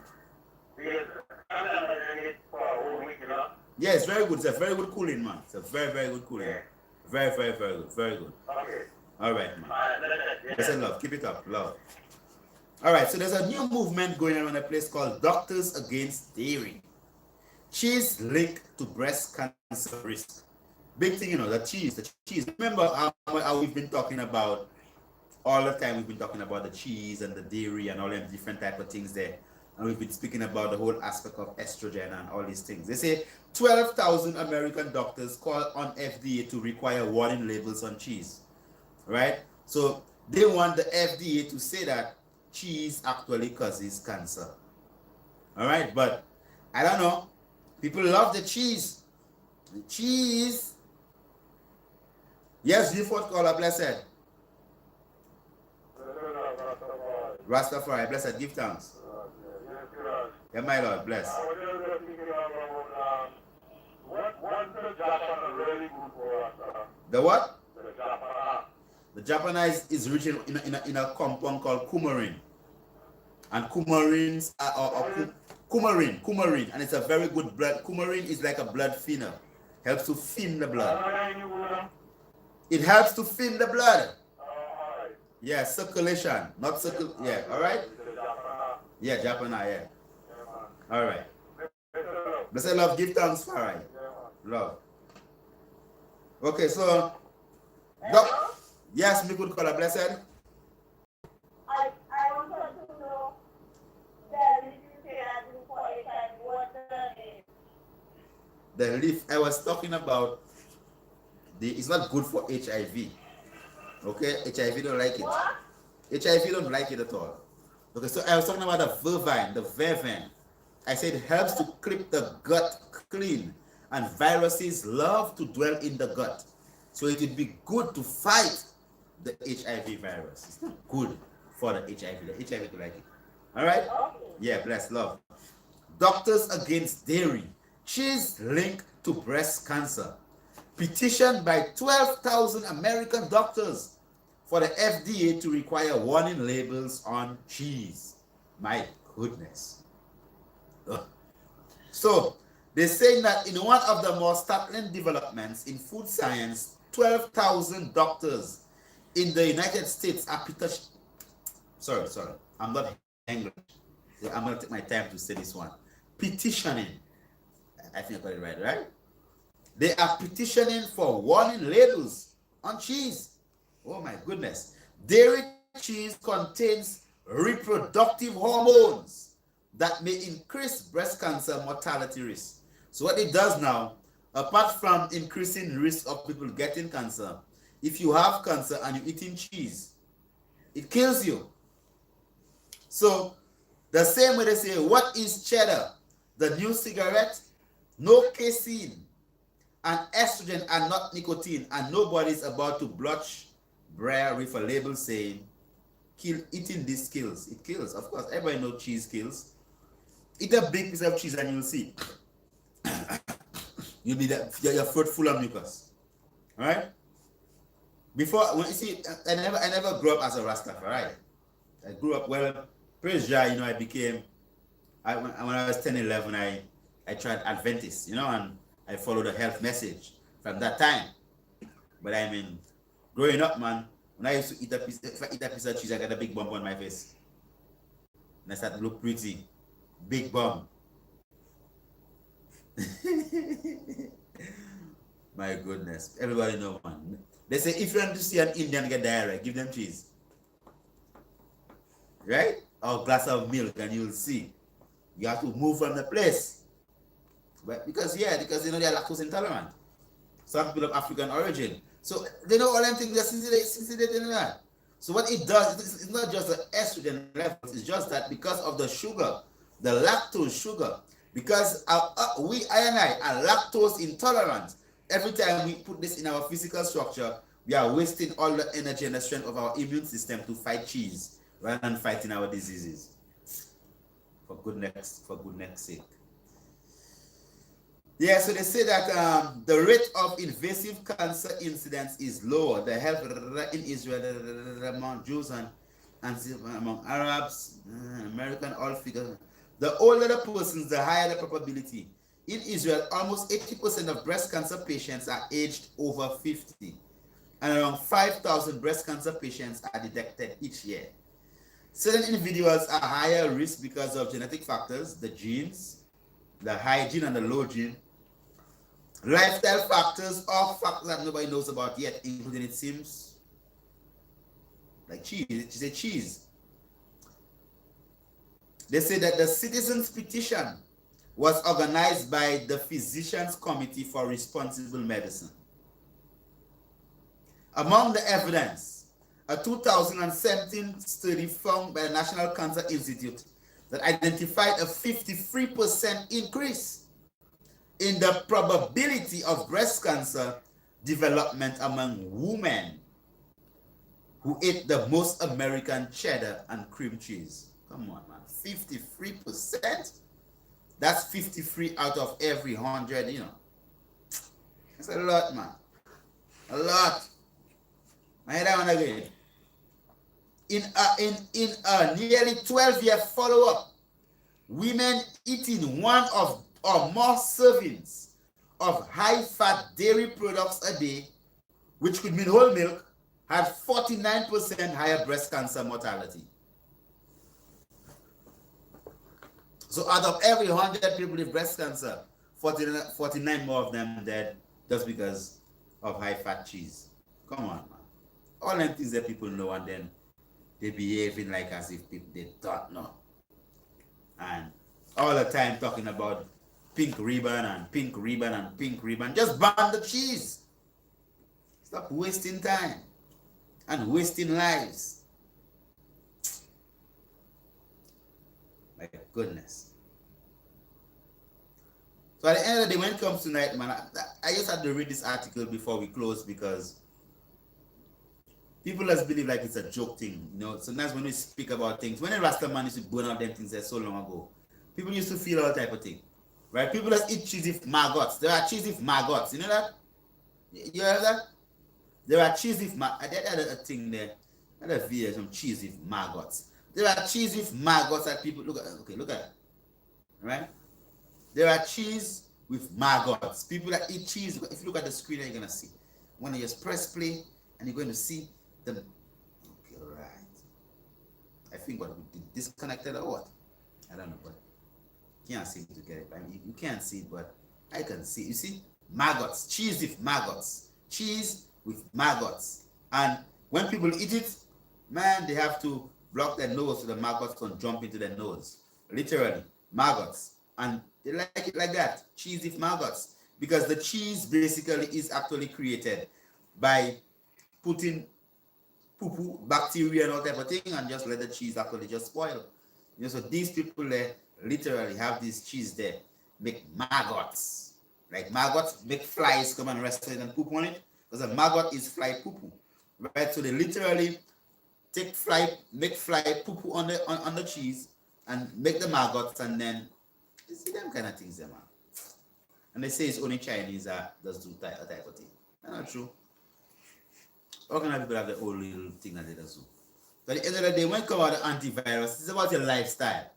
Because I'm not doing it for a whole week, you know? Yeah, it's very good. It's a very good cooling, man. It's a very, very good cooling. Yeah. Very, very, very good. Very good. Okay. All right, man. All right, that's it. Listen, love. Keep it up. Love. All right, so there's a new movement going on in a place called Doctors Against Dairy. Cheese linked to breast cancer risk. Big thing, you know, the cheese. Remember how we've been talking about all the time, we've been talking about the cheese and the dairy and all them different type of things there. And we've been speaking about the whole aspect of estrogen and all these things. They say 12,000 American doctors call on FDA to require warning labels on cheese, right? So they want the FDA to say that cheese actually causes cancer. All right, but I don't know. People love the cheese. The cheese. Yes, you fourth caller, blessed. Rastafari, blessed, give thanks. Yeah, my Lord, bless. What's the Japan really good for us? The what? The Japan. The Japanese is rich in a compound called coumarin. And coumarins are coumarin, and it's a very good blood. Coumarin is like a blood thinner. Helps to thin the blood. It helps to thin the blood. Yeah, circulation, not circle. Yeah, all right. Yeah, Japanese. Yeah. All right. Blessed love, give thanks for right. Love. Okay, so. Yes, me could call her blessed. I wanted to know that if you say I do for it and what The leaf I was talking about, it's not good for HIV. Okay, HIV don't like it. What? HIV don't like it at all. Okay, so I was talking about the vervine. I said it helps to keep the gut clean, and viruses love to dwell in the gut. So it would be good to fight the HIV virus. It's not good for the HIV. The HIV don't like it. All right? Okay. Yeah, bless, love. Doctors Against Dairy. Cheese linked to breast cancer. Petition by 12,000 American doctors for the FDA to require warning labels on cheese. My goodness. Ugh. So, they're saying that in one of the most startling developments in food science, 12,000 doctors in the United States are sorry, I'm not English. I'm going to take my time to say this one. Petitioning. I think I got it right? They are petitioning for warning labels on cheese. Oh my goodness. Dairy cheese contains reproductive hormones that may increase breast cancer mortality risk. So what it does now, apart from increasing risk of people getting cancer, if you have cancer and you're eating cheese, it kills you. So the same way they say, what is cheddar? The new cigarette, no casein and estrogen and not nicotine, and nobody's about to blotch bread with a label saying eating this kills. It kills, of course. Everybody knows cheese kills. Eat a big piece of cheese and you'll see. You'll be your throat full of mucus. All right? Before, when you see, I never grew up as a Rastafari. I grew up, well, praise Jah, you know, when I was 10, 11, I tried Adventist, you know, and I followed the health message from that time. But I mean, growing up, man, when I used to eat if I eat a piece of cheese, I got a big bump on my face. And I started to look pretty. Big bump. My goodness. Everybody know, man. They say if you want to see an Indian get diarrhea, give them cheese. right? Or a glass of milk, and you'll see. You have to move from the place. But because they're lactose intolerant. Some people of African origin. So they know all them things just since they didn't know that. So what it does, it's not just the estrogen levels, it's just that because of the sugar, the lactose sugar, because I and I are lactose intolerant. Every time we put this in our physical structure, we are wasting all the energy and the strength of our immune system to fight cheese rather than fighting our diseases. For goodness sake. Yeah, so they say that the rate of invasive cancer incidence is lower. The health in Israel among Jews and among Arabs, American, all figures. The older the persons, the higher the probability. In Israel, almost 80% of breast cancer patients are aged over 50, and around 5,000 breast cancer patients are detected each year. Certain individuals are higher risk because of genetic factors, the genes, the high gene and the low gene, lifestyle factors, or factors that nobody knows about yet, including, it seems, like cheese. It's a cheese. They say that the citizens' petition was organized by the Physicians Committee for Responsible Medicine. Among the evidence, a 2017 study found by the National Cancer Institute that identified a 53% increase in the probability of breast cancer development among women who ate the most American cheddar and cream cheese. Come on, man. 53%? That's 53 out of every 100, That's a lot, man. A lot. I hear that one again. In a nearly 12-year follow-up, women eating one of or more servings of high-fat dairy products a day, which could mean whole milk, had 49% higher breast cancer mortality. So out of every 100 people with breast cancer, 49 more of them dead just because of high-fat cheese. Come on, man. All them things that people know, and then they behaving like as if they don't know. And all the time talking about pink ribbon and pink ribbon and pink ribbon. Just ban the cheese. Stop wasting time and wasting lives. My goodness. So at the end of the day, when it comes to tonight, man, I just had to read this article before we close because people just believe like it's a joke thing, Sometimes when we speak about things, when the Rasta man used to burn out them things there so long ago, people used to feel all type of thing, right? People just eat cheese with maggots. There are cheese with maggots. You know that? You heard that? There are cheese with maggots. I had a thing there. I had a video of some cheese with maggots. There are cheese with maggots that people look at. Okay, look at it. Right? There are cheese with maggots. People that eat cheese. If you look at the screen, you're gonna see. When you just press play, and you're going to see them. Okay, right. I think what we did disconnected or what? I don't know, but can't seem to get it. I mean, you can't see it, but I can see. You see, maggots, cheese with maggots, cheese with maggots, and when people eat it, man, they have to block their nose so the maggots don't jump into their nose. Literally, maggots, and they like it like that, cheese with maggots, because the cheese basically is actually created by putting poo-poo, bacteria and all type of thing, and just let the cheese actually just spoil. So these people there literally have this cheese there, make maggots. Like maggots make flies come and rest on it and poop on it, because a maggot is fly poo-poo. Right? So they literally make fly poo-poo on the cheese and make the maggots, and then you see them kind of things there, man. And they say it's only Chinese that does do type of thing. That's not true. All kind of people have their own little thing that they do. But at the end of the day, when it comes about the antivirus, it's about your lifestyle,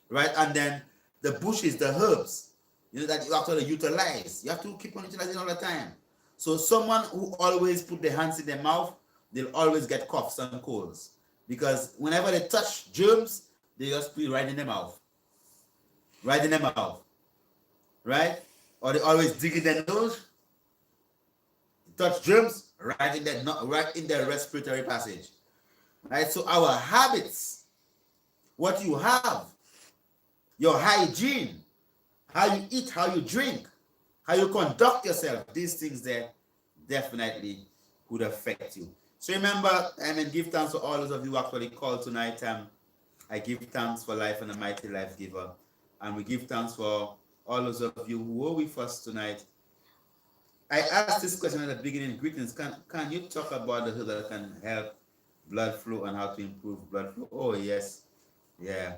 right? And then the bushes, the herbs, that you actually utilize. You have to keep on utilizing all the time. So someone who always put their hands in their mouth, they'll always get coughs and colds. Because whenever they touch germs, they just put it right in their mouth. Right in their mouth. Right? Or they always dig in their nose. Touch germs, right in their respiratory passage. Right? So our habits what you have, your hygiene, how you eat, how you drink, how you conduct yourself. These things there definitely would affect you. So remember, give thanks to all those of you who actually called tonight. I give thanks for life and the mighty life giver. And we give thanks for all those of you who were with us tonight. I asked this question at the beginning. Greetings. Can you talk about the herb that can help blood flow and how to improve blood flow? Oh, yes. Yeah.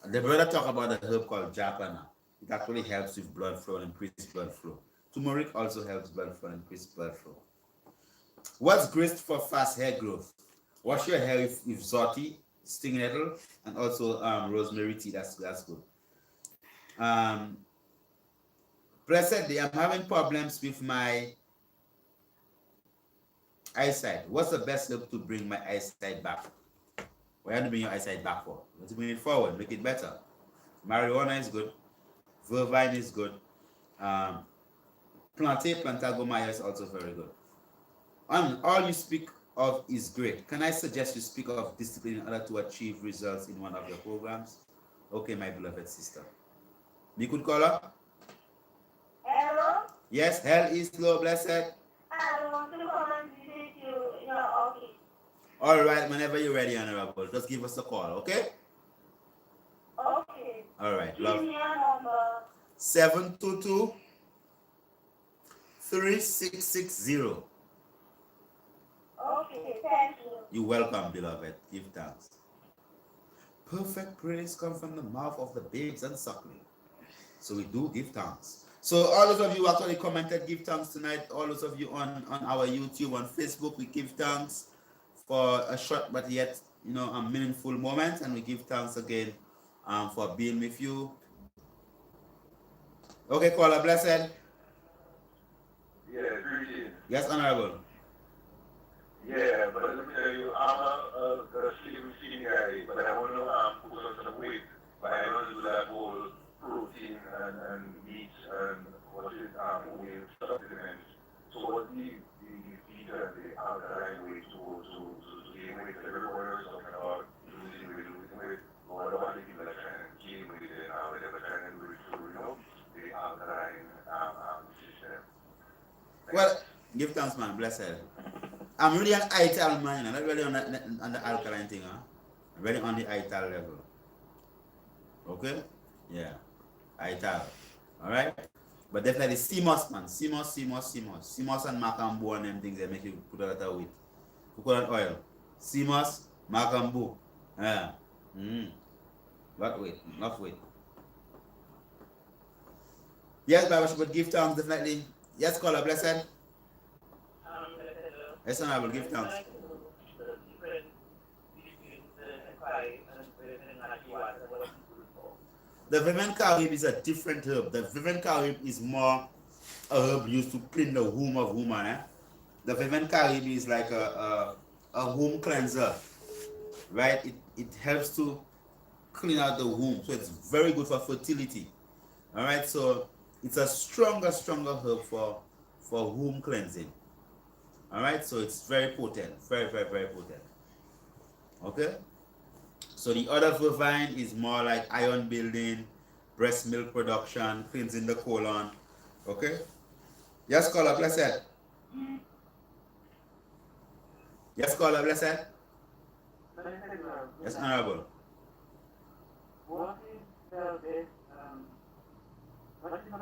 The brother talked about a herb called Japana. It actually helps with blood flow and increase blood flow. Turmeric also helps blood flow and increase blood flow. What's great for fast hair growth? Wash your hair with zoti, sting nettle, and also rosemary tea. That's good. Presently, I'm having problems with my eyesight. What's the best herb to bring my eyesight back? What are you to bring your eyesight back for? You want to bring it forward, make it better. Marijuana is good. Vervine is good. Plantagomaya is also very good. All you speak of is great. Can I suggest you speak of discipline in order to achieve results in one of your programs? Okay, my beloved sister. You could call up? Hello? Yes, hell is low, blessed. I want to come and visit you in your office. All right, whenever you're ready, Honorable, just give us a call, okay? Okay. All right, Give love. me a number. 722-3660. Okay, thank you. You're welcome, beloved. Give thanks. Perfect praise comes from the mouth of the babes and suckling. So we do give thanks. So all those of you who actually commented, give thanks tonight. All those of you on our YouTube, on Facebook, we give thanks for a short but yet a meaningful moment, and we give thanks again for being with you. Okay, caller, blessed. Yeah, greetings. Yes, Honorable. Yeah, but let me tell you, I'm a slim guy, but I want to put on some weight. But I don't do that whole protein and meat and with supplements. So what the feed and the alkaline way to gain weight? Everyone is talking about losing weight. What about the people that try and gain weight and whatever trying to do it through, the alkaline system? Well, give thanks, man. Blessed. I'm really an ITAL man, I'm not really on the alkaline thing, huh? I'm really on the ITAL level. Okay? Yeah. ITAL. Alright? But definitely CMOS, man. CMOS and Macambo and them things that make you put a lot of weight. Coconut oil. CMOS, Macambo. Yeah. What weight? Enough weight. Yes, Bible should give thanks, definitely. Yes, caller, blessed. Yes, and I will give thanks. The Vivian is a different herb. The Vivian is more a herb used to clean the womb of woman. Eh? The Vivian is like a womb cleanser, right? It helps to clean out the womb, so it's very good for fertility. All right, so it's a stronger herb for womb cleansing. All right, so it's very potent, very potent. Okay, so the other vervine is more like iron building, breast milk production, cleansing the colon. Okay, yes, caller, blessed. Yes, caller, blessed. Yes, honorable. What is the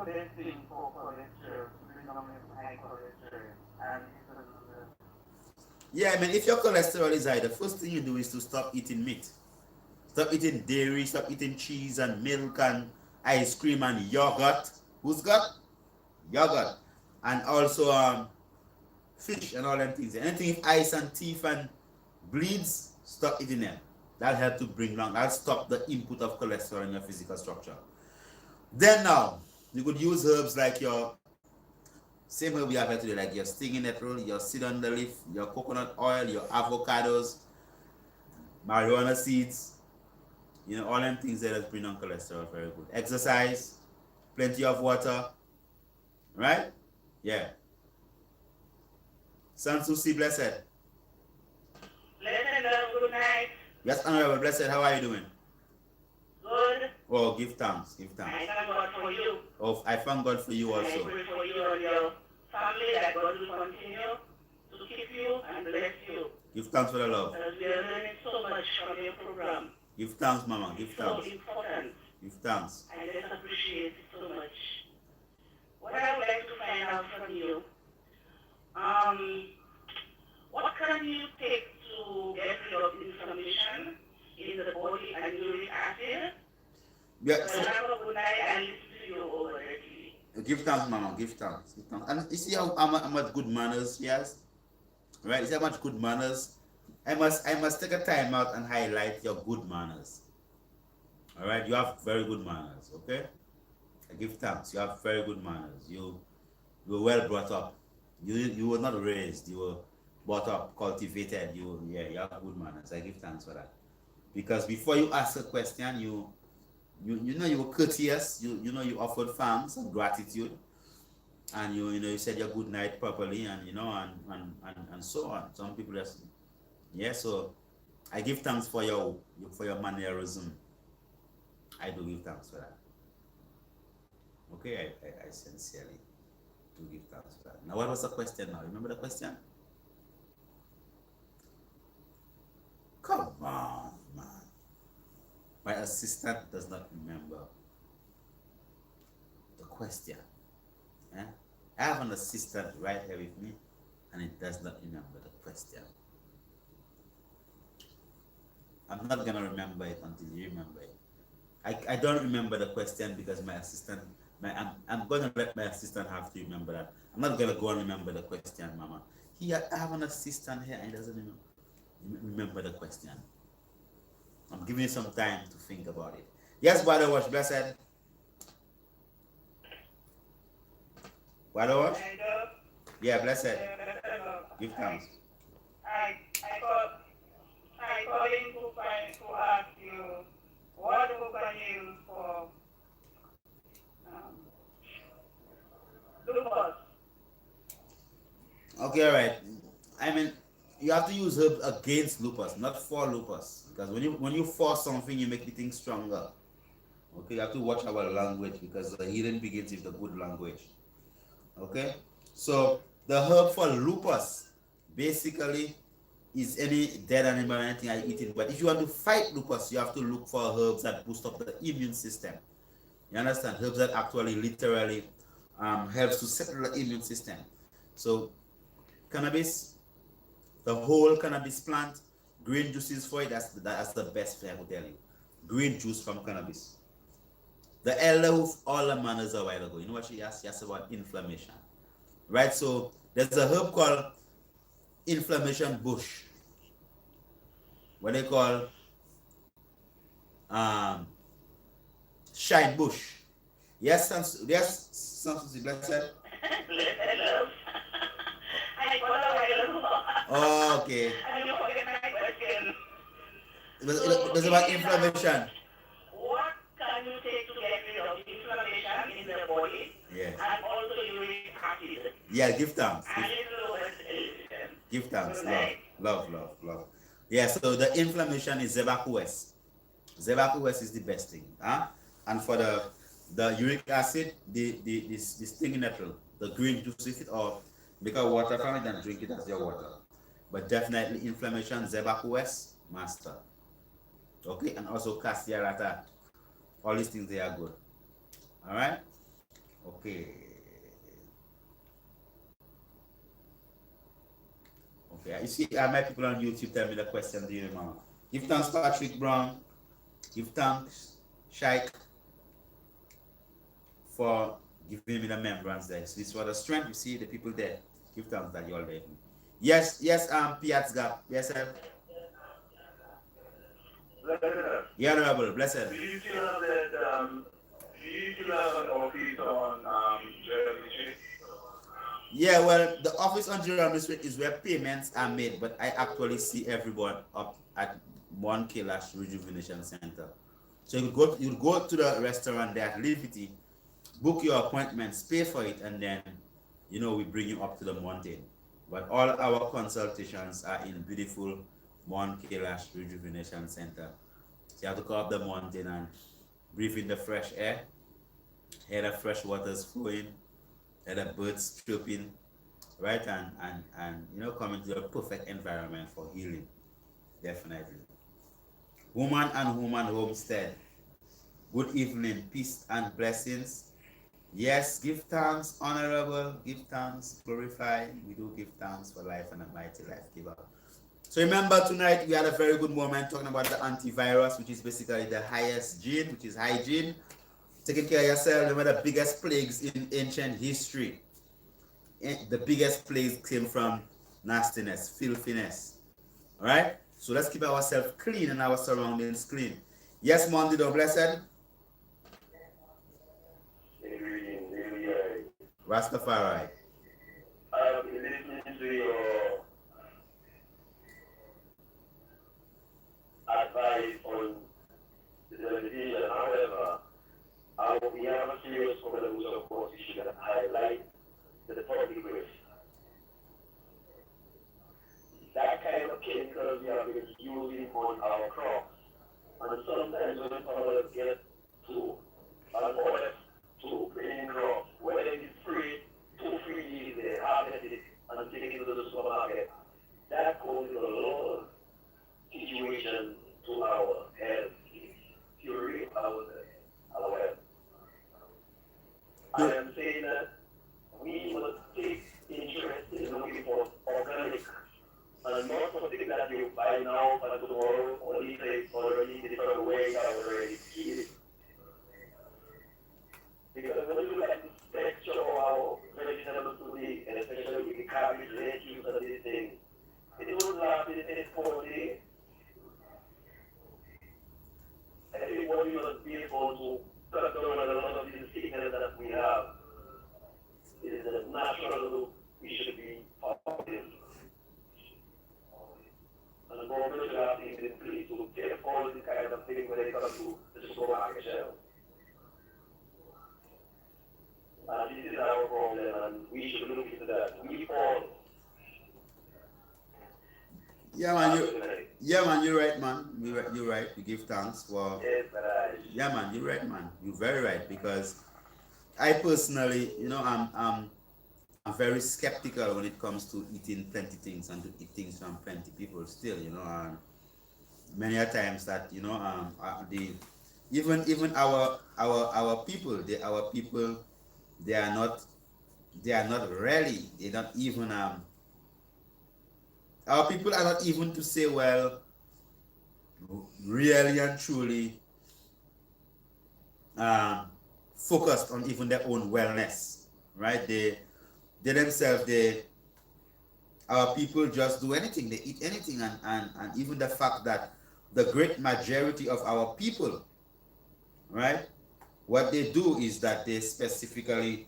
best thing for cholesterol to bring down high cholesterol and Yeah, I mean, if your cholesterol is high, the first thing you do is to stop eating meat. Stop eating dairy, stop eating cheese and milk and ice cream and yogurt. Who's got? Yogurt. And also fish and all them things. Anything with ice and teeth and bleeds, stop eating them. That'll help to bring down, that'll stop the input of cholesterol in your physical structure. Then now, you could use herbs like your same herb we have here today, like your stinging nettle, your cedar leaf, your coconut oil, your avocados, marijuana seeds, all them things that bring down cholesterol very good. Exercise, plenty of water, right? Yeah. Sansusi, blessed. Blessed love, good night. Yes, honorable, blessed. How are you doing? good. Oh, give thanks, give I thanks. thank God for you. Oh, I thank God for you And I also. pray for you and your family that God will continue to keep you and bless you. Give thanks for the love. Because we are learning so much from your program. Give thanks, Mama. Give It's so thanks. important. Give thanks. I just appreciate it so much. What I would like to find out from you, what can you take to get rid of inflammation in the body and uric acid? Yeah. So have a good night and listen to you over the TV. Give thanks, Mama. Give thanks. Give thanks. And you see how much good manners he has, right? You see how much good manners. I must take a time out and highlight your good manners. All right, you have very good manners. Okay, I give thanks. You have very good manners. You were well brought up. You were not raised. You were brought up, cultivated. You have good manners. I give thanks for that. Because before you ask a question, you were courteous. You offered thanks and gratitude, and you said your good night properly, and and so on. Some people just so I give thanks for your mannerism. I do give thanks for that. Okay, I sincerely do give thanks for that. Now, what was the question now? Remember the question? Come on, man. My assistant does not remember the question. I have an assistant right here with me, and it does not remember the question. I'm not gonna remember it until you remember it. I don't remember the question because my assistant, I'm gonna let my assistant have to remember that. I'm not gonna go and remember the question, Mama. I have an assistant here and he doesn't remember the question. I'm giving you some time to think about it. Yes, Brother Wash, blessed. Brother Wash? Yeah, blessed. Give thanks. I calling to ask you what you can use for lupus. Okay, all right. I mean, you have to use herbs against lupus, not for lupus. Because when you force something, you make the thing stronger. Okay, you have to watch our language because the healing begins with the good language. Okay, so the herb for lupus basically is any dead animal or anything I eat it. But if you want to fight lupus, you have to look for herbs that boost up the immune system. You understand? Herbs that actually literally helps to settle the immune system. So cannabis, the whole cannabis plant, green juices for it, that's the best thing I could tell you. Green juice from cannabis. The elder who all the manners a while ago, you know what she asked? She asked about inflammation. Right? So there's a herb called inflammation bush. What they call shine bush. Yes, blessed. Oh, okay. It was about inflammation. What can you take to get rid of inflammation in the body? Yes. And also uric acid. Yeah, give thanks. And Give thanks. Love. Yeah, so the inflammation is Zebacues. Zebacues is the best thing. And for the uric acid, this thing in nettle, the green juice with it, or make a water from it and drink it as your water. But definitely inflammation, Zebacues, master. Okay, and also Castiarata. All these things, they are good. Alright? Okay. Okay, you see, my people on YouTube tell me the question, do you remember? Give thanks, Patrick Brown. Give thanks, Shaik, for giving me the membrance there. So this was the strength, you see the people there. Give thanks that you all there. Yes, Piats Gap. Yes, sir. Yeah, Honorable, blessed. Do you still have that, do you still have an office on Jeremy Street? Yeah, well, the office on Jeremy Street is where payments are made, but I actually see everyone up at One Kailash Rejuvenation Center. So you go to the restaurant there at Liberty, book your appointments, pay for it, and then we bring you up to the mountain. But all our consultations are in beautiful One Kailash Rejuvenation Center. So you have to go up the mountain and breathing the fresh air, hear the fresh waters flowing, hear the birds chirping, right? And you know, coming to a perfect environment for healing, definitely. Woman and Woman Homestead. Good evening, peace and blessings. Yes, give thanks, honorable, give thanks, glorify. We do give thanks for life and a mighty life giver. So remember, tonight we had a very good moment talking about the antivirus, which is basically the highest gene, which is hygiene. Taking care of yourself. Remember, the biggest plagues in ancient history. The biggest plagues came from nastiness, filthiness. All right? So let's keep ourselves clean and our surroundings clean. Yes, Mondido, blessed. Rastafari. I've been listening to your advice on the television. However, we have a serious problem with, of course, we should highlight to the public with. That kind of chemicals we have been using on our crops. And sometimes when farmers get to an order to bring crops, whether it is free, too freely, they harvest it and take it to the supermarket. That causes a lot of situation to our health. Fury our health. I am saying that we must take interest in looking for organic and not something that you buy now and tomorrow or later already different way already killed. Because when you look at the texture of our vegetables today, and especially with the cabbage, lettuce, and these things, it won't last in the next 4 days. Everybody must be able to cut down on a lot of these sicknesses that we have. It is a natural look we should be following. And the government should have things in place to take all these kind of things when they come to the supermarket shelf. And this is our problem, and we should look into that. We all. Yeah, man, you're right, man. You're right. We give thanks for. Yes, yeah, man, you're right, man. You're very right, because I personally, you know, I'm very skeptical when it comes to eating plenty things and to eat things from plenty people still, you know, and many a times that, you know, even our people, they are not really, they don't even our people are not even to say, well, really and truly focused on even their own wellness, right? They themselves, our people just do anything, they eat anything, and even the fact that the great majority of our people, right, what they do is that they specifically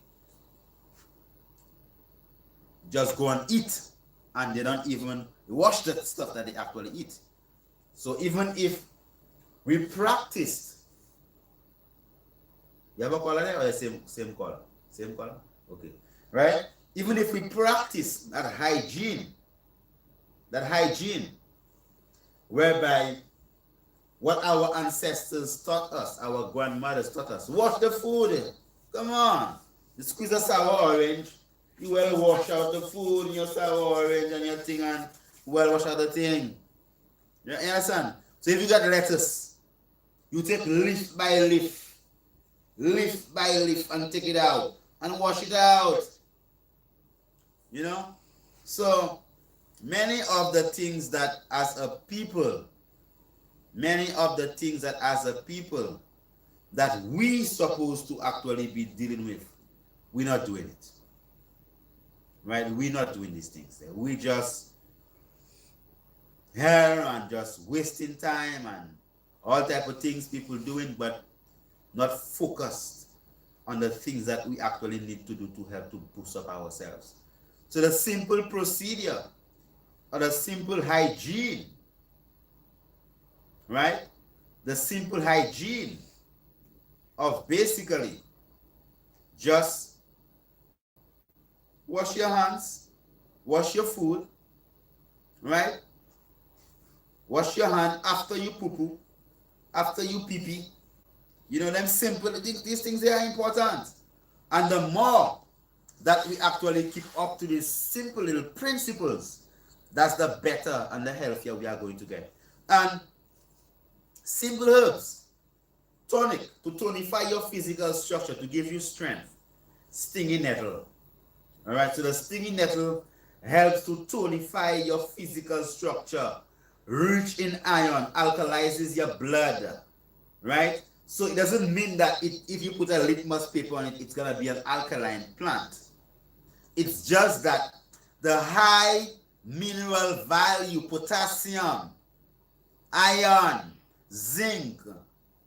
just go and eat, and they don't even wash the stuff that they actually eat. So even if we practiced, you have a color there or the same color? Same color? Okay. Right? Even if we practice that hygiene, whereby what our ancestors taught us, our grandmothers taught us, wash the food. Come on. You squeeze a sour orange, you well wash out the food and your sour orange and your thing, and well wash out the thing. You understand? So if you got lettuce, you take leaf by leaf, and take it out and wash it out. You know? So many of the things that as a people that we supposed to actually be dealing with, we're not doing it. Right? We're not doing these things. We just here and just wasting time and all type of things people doing, but not focused on the things that we actually need to do to help to boost up ourselves. So the simple procedure or the simple hygiene, right? The simple hygiene of basically just wash your hands, wash your food, right? Wash your hand after you poo-poo, after you pee-pee, You know, them simple, these things, they are important. And the more that we actually keep up to these simple little principles, that's the better and the healthier we are going to get. And simple herbs, tonic, to tonify your physical structure, to give you strength. Stinging nettle. All right, so the stinging nettle helps to tonify your physical structure. Rich in iron, alkalizes your blood. Right? So it doesn't mean that if you put a litmus paper on it, it's going to be an alkaline plant. It's just that the high mineral value, potassium, iron, zinc,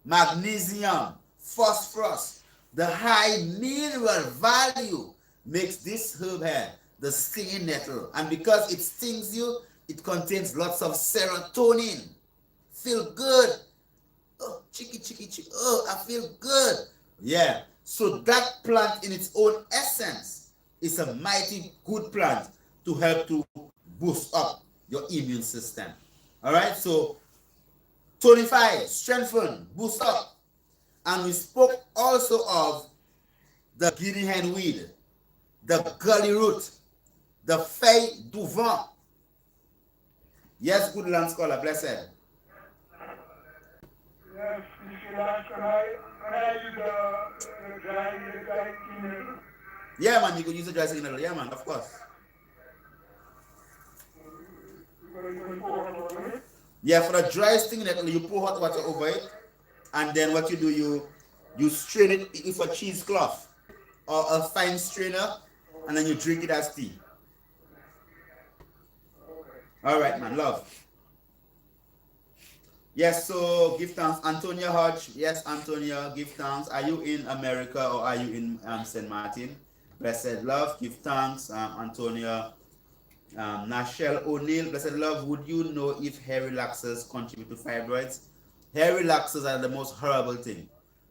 magnesium, phosphorus, the high mineral value makes this herb here the stinging nettle. And because it stings you, it contains lots of serotonin. Feel good. Oh, chicky. Oh, I feel good. Yeah. So that plant in its own essence is a mighty good plant to help to boost up your immune system. All right. So tonify, strengthen, boost up. And we spoke also of the guinea hen weed, the gully root, the feuille du vent. Yes, good land scholar, blessed. Yes, Mr. Kailash, can I use the dry cleaner? Yeah, man, you could use the dry signal. Yeah, man, of course. Yeah, for the dry signal, you pour hot water over it, and then what you do, you strain it with a cheesecloth or a fine strainer, and then you drink it as tea. All right, man, love. Yes, so give thanks. Antonia Hodge. Yes, Antonia, give thanks. Are you in America or are you in St. Martin? Blessed love, give thanks. Antonia. Nashelle O'Neill, blessed love. Would you know if hair relaxers contribute to fibroids? Hair relaxers are the most horrible thing.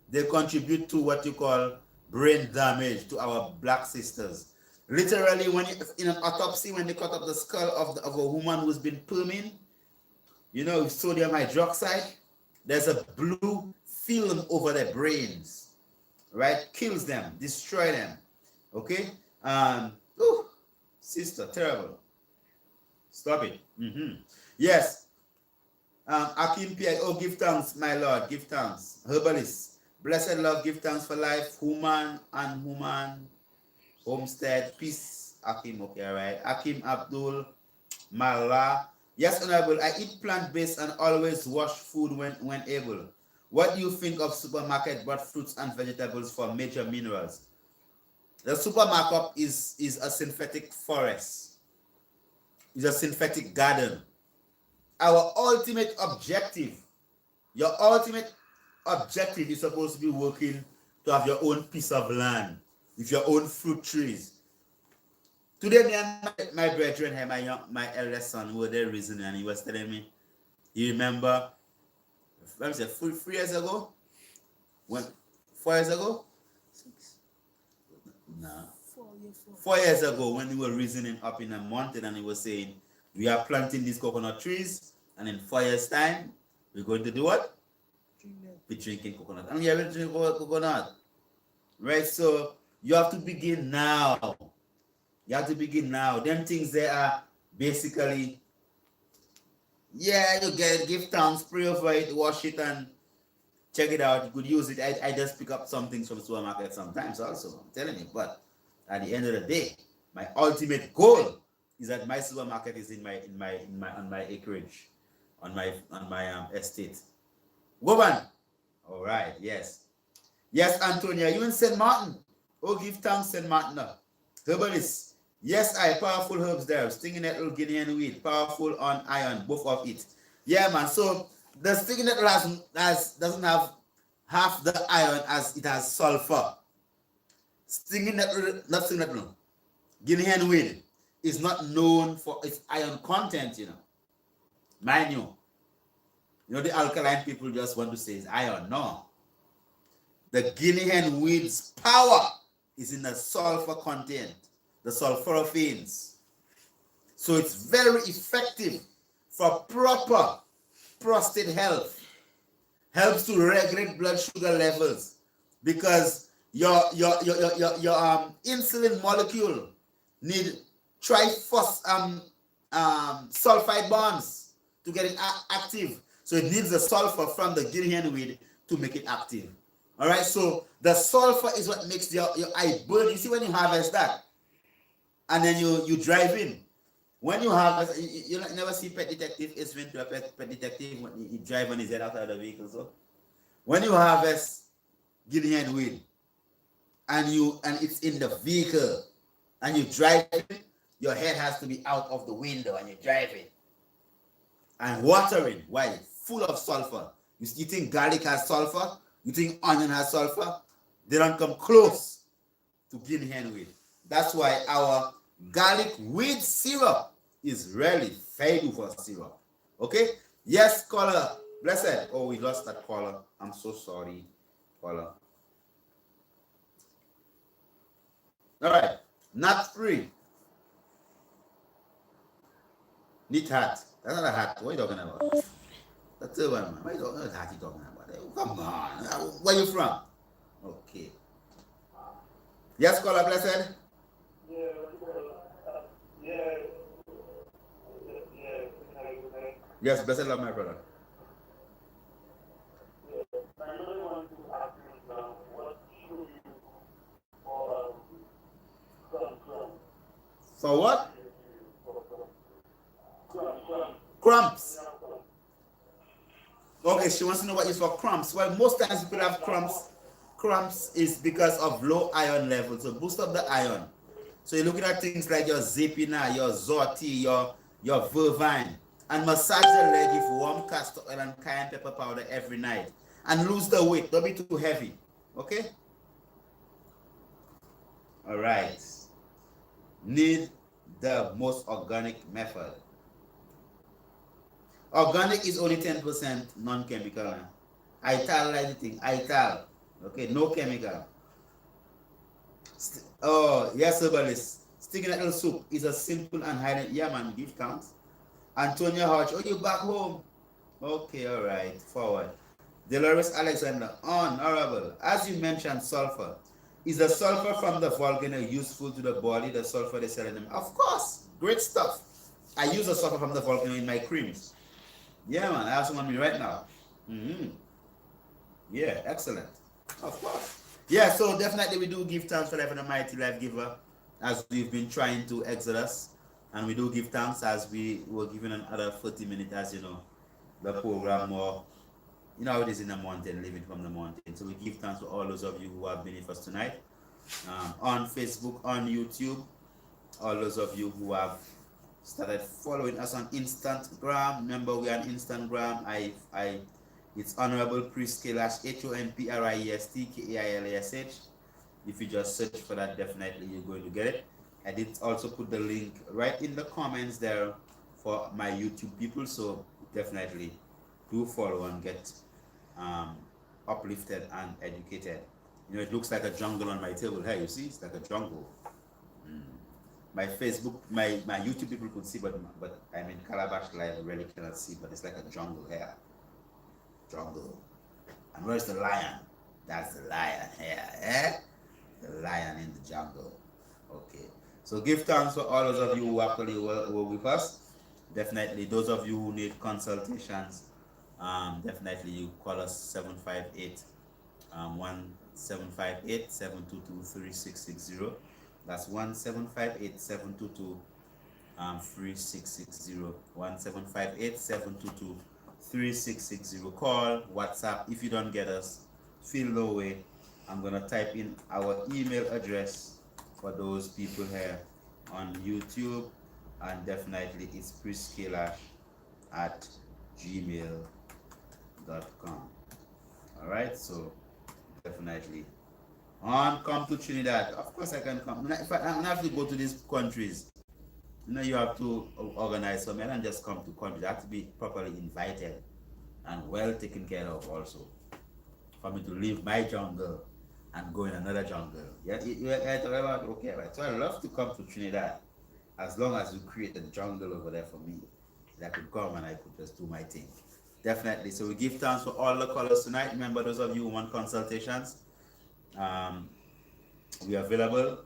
They contribute to what you call brain damage to our black sisters. Literally, when in an autopsy, when they cut up the skull of a woman who's been perming, you know, with sodium hydroxide, there's a blue film over their brains, right? Kills them, destroy them. Okay? Sister, terrible. Stop it. Yes. Akim Pierre, oh, give thanks, my Lord, give thanks. Herbalist, blessed love, give thanks for life. Human, homestead, peace. Akim, okay, all right. Akim Abdul Mala. Yes, Honorable, I eat plant-based and always wash food when able. What do you think of supermarket bought fruits and vegetables for major minerals? The supermarket is a synthetic forest. It's a synthetic garden. Our ultimate objective, your ultimate objective is supposed to be working to have your own piece of land with your own fruit trees. Today, me and my brethren had my eldest son who was there reasoning, and he was telling me, you remember, let me say, 3 years ago? 4 years ago? 4 years ago, when we were reasoning up in a mountain, and he was saying, we are planting these coconut trees, and in 4 years' time, we're going to do what? We're drinking coconut. And we are drinking coconut. Right? So you have to begin now. You have to begin now. Them things they are basically, yeah, you give thanks, pray over it, wash it, and check it out. You could use it. I just pick up some things from the supermarket sometimes also. I'm telling you. But at the end of the day, my ultimate goal is that my supermarket is on my acreage, on my estate. Woman. All right. Yes. Yes, Antonia. You in St. Martin? Oh, give thanks, St. Martin. Herbalist. Yes, powerful herbs there. Stinging nettle, guinea hen weed, powerful on iron, both of it. Yeah, man. So the stinging nettle doesn't have half the iron as it has sulfur. Stinging nettle, not stinging nettle. Guinea hen weed is not known for its iron content, you know. Mind you. You know, the alkaline people just want to say it's iron. No. The guinea hen weed's power is in the sulfur content. The sulforaphane. So it's very effective for proper prostate health. helps to regulate blood sugar levels because your insulin molecule need sulfide bonds to get it active. So it needs the sulfur from the guinea hen weed to make it active. All right, so the sulfur is what makes your eye burn. You see when you harvest that, and then you drive in. When you harvest, you never see Pet Detective Ace Ventura, Pet Detective, when he drive on his head out of the vehicle. So when you harvest guinea hen weed, and it's in the vehicle, and you drive it, your head has to be out of the window, and you drive it. And watering, why? Full of sulfur. You think garlic has sulfur? You think onion has sulfur? They don't come close to guinea hen weed. That's why our garlic weed syrup is really favorable syrup. Okay? Yes, caller. Blessed. Oh, we lost that caller. I'm so sorry, caller. All right. Not free. Knit hat. That's not a hat. What are you talking about? That's the one, man. What hat you talking about? Come on. Where you from? Okay. Yes, caller, blessed. Yes, blessed love, my brother. For what? Cramps. Okay, she wants to know what is for cramps. Well, most times people have cramps. Cramps is because of low iron levels. So boost up the iron. So you're looking at things like your Zepina, your Zorti, your Vervine, and massage the leg with warm castor oil and cayenne pepper powder every night. And lose the weight. Don't be too heavy. Okay? All right. Need the most organic method. Organic is only 10% non-chemical. Ital like the thing. Ital. Okay, no chemical. Oh, yes, herbalist. Sticking a little soup is a simple and highly. Yeah, man, give thanks. Antonia Hodge. Oh, you back home? Okay, all right. Forward. Dolores Alexander. Honorable. As you mentioned, sulfur. Is the sulfur from the volcano useful to the body? The sulfur they sell in them? Of course. Great stuff. I use the sulfur from the volcano in my creams. Yeah, man. I have some on me right now. Yeah, excellent. Of course. Yeah, so definitely we do give thanks for life and the mighty life giver as we've been trying to exit us. And we do give thanks as we were given another 40 minutes, as you know, the program more, you know how it is in the mountain, living from the mountain. So we give thanks to all those of you who have been with us tonight on Facebook, on YouTube, all those of you who have started following us on Instagram. Remember, we are on Instagram. It's Honorable Priest Kailash, HONPRIEST KAILASH. If you just search for that, definitely you're going to get it. I did also put the link right in the comments there for my YouTube people, so definitely do follow and get uplifted and educated. You know, it looks like a jungle on my table here. You see, it's like a jungle. My Facebook, my YouTube people could see, but I mean Calabash Live really cannot see, but it's like a jungle here. Jungle. And where's the lion? That's the lion here, eh? The lion in the jungle. Okay. So give thanks for all those of you who actually were with us. Definitely, those of you who need consultations, definitely you call us 758 1758-722-3660. That's 1758-722 3660. 1758-722-3660. Call, WhatsApp. If you don't get us, feel no way. I'm gonna type in our email address for those people here on YouTube, and definitely it's priestkailash@gmail.com. All right, so definitely come to Trinidad. Of course I can come. If I don't have to go to these countries, you know, you have to organize something and just come to countries. I have to be properly invited and well taken care of also, for me to leave my jungle and go in another jungle. Yeah, okay, right. So I love to come to Trinidad, as long as you create a jungle over there for me. I could come and I could just do my thing. Definitely. So we give thanks for all the callers tonight. Remember, those of you who want consultations, we are available,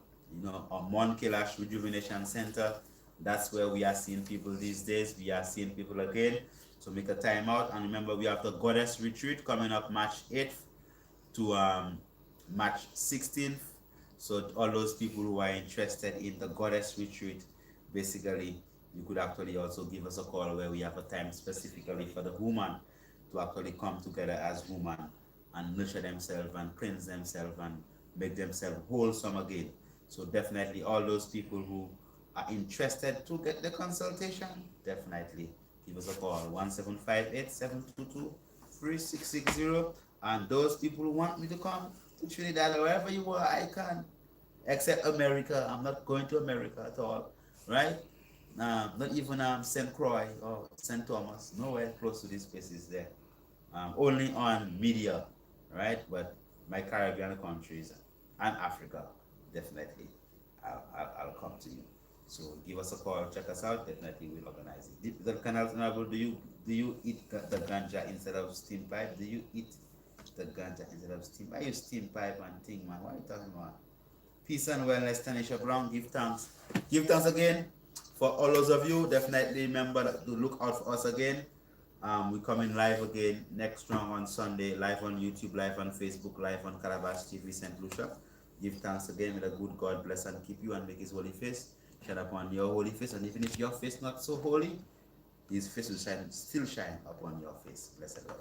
on Mon Kailash Rejuvenation Center. That's where we are seeing people these days. We are seeing people again. So make a time out. And remember, we have the Goddess Retreat coming up March 8th to March 16th. So all those people who are interested in the Goddess Retreat, basically, you could actually also give us a call where we have a time specifically for the woman to actually come together as woman and nurture themselves and cleanse themselves and make themselves wholesome again. So definitely all those people who are interested to get the consultation, definitely give us a call, 1758-722-3660. And those people who want me to come to Trinidad or wherever you are, I can. Except America, I'm not going to America at all, right? Not even St. Croix or St. Thomas, nowhere close to these places there. Only on media, right? But my Caribbean countries and Africa, definitely, I'll come to you. So give us a call, check us out. Definitely, we'll organize it. The Honorable, do you eat the ganja instead of steam pipe? Do you eat the ganja instead of steam? I use steam pipe and thing, man. What are you talking about? Peace and wellness, Tanisha Brown. Give thanks. Give thanks again for all those of you. Definitely remember to look out for us again. We're coming live again next strong on Sunday, live on YouTube, live on Facebook, live on Calabash TV St. Lucia. Give thanks again. May the good God bless and keep you and make his holy face shine upon your holy face. And even if your face not so holy, his face will shine, still shine upon your face. Blessed Lord.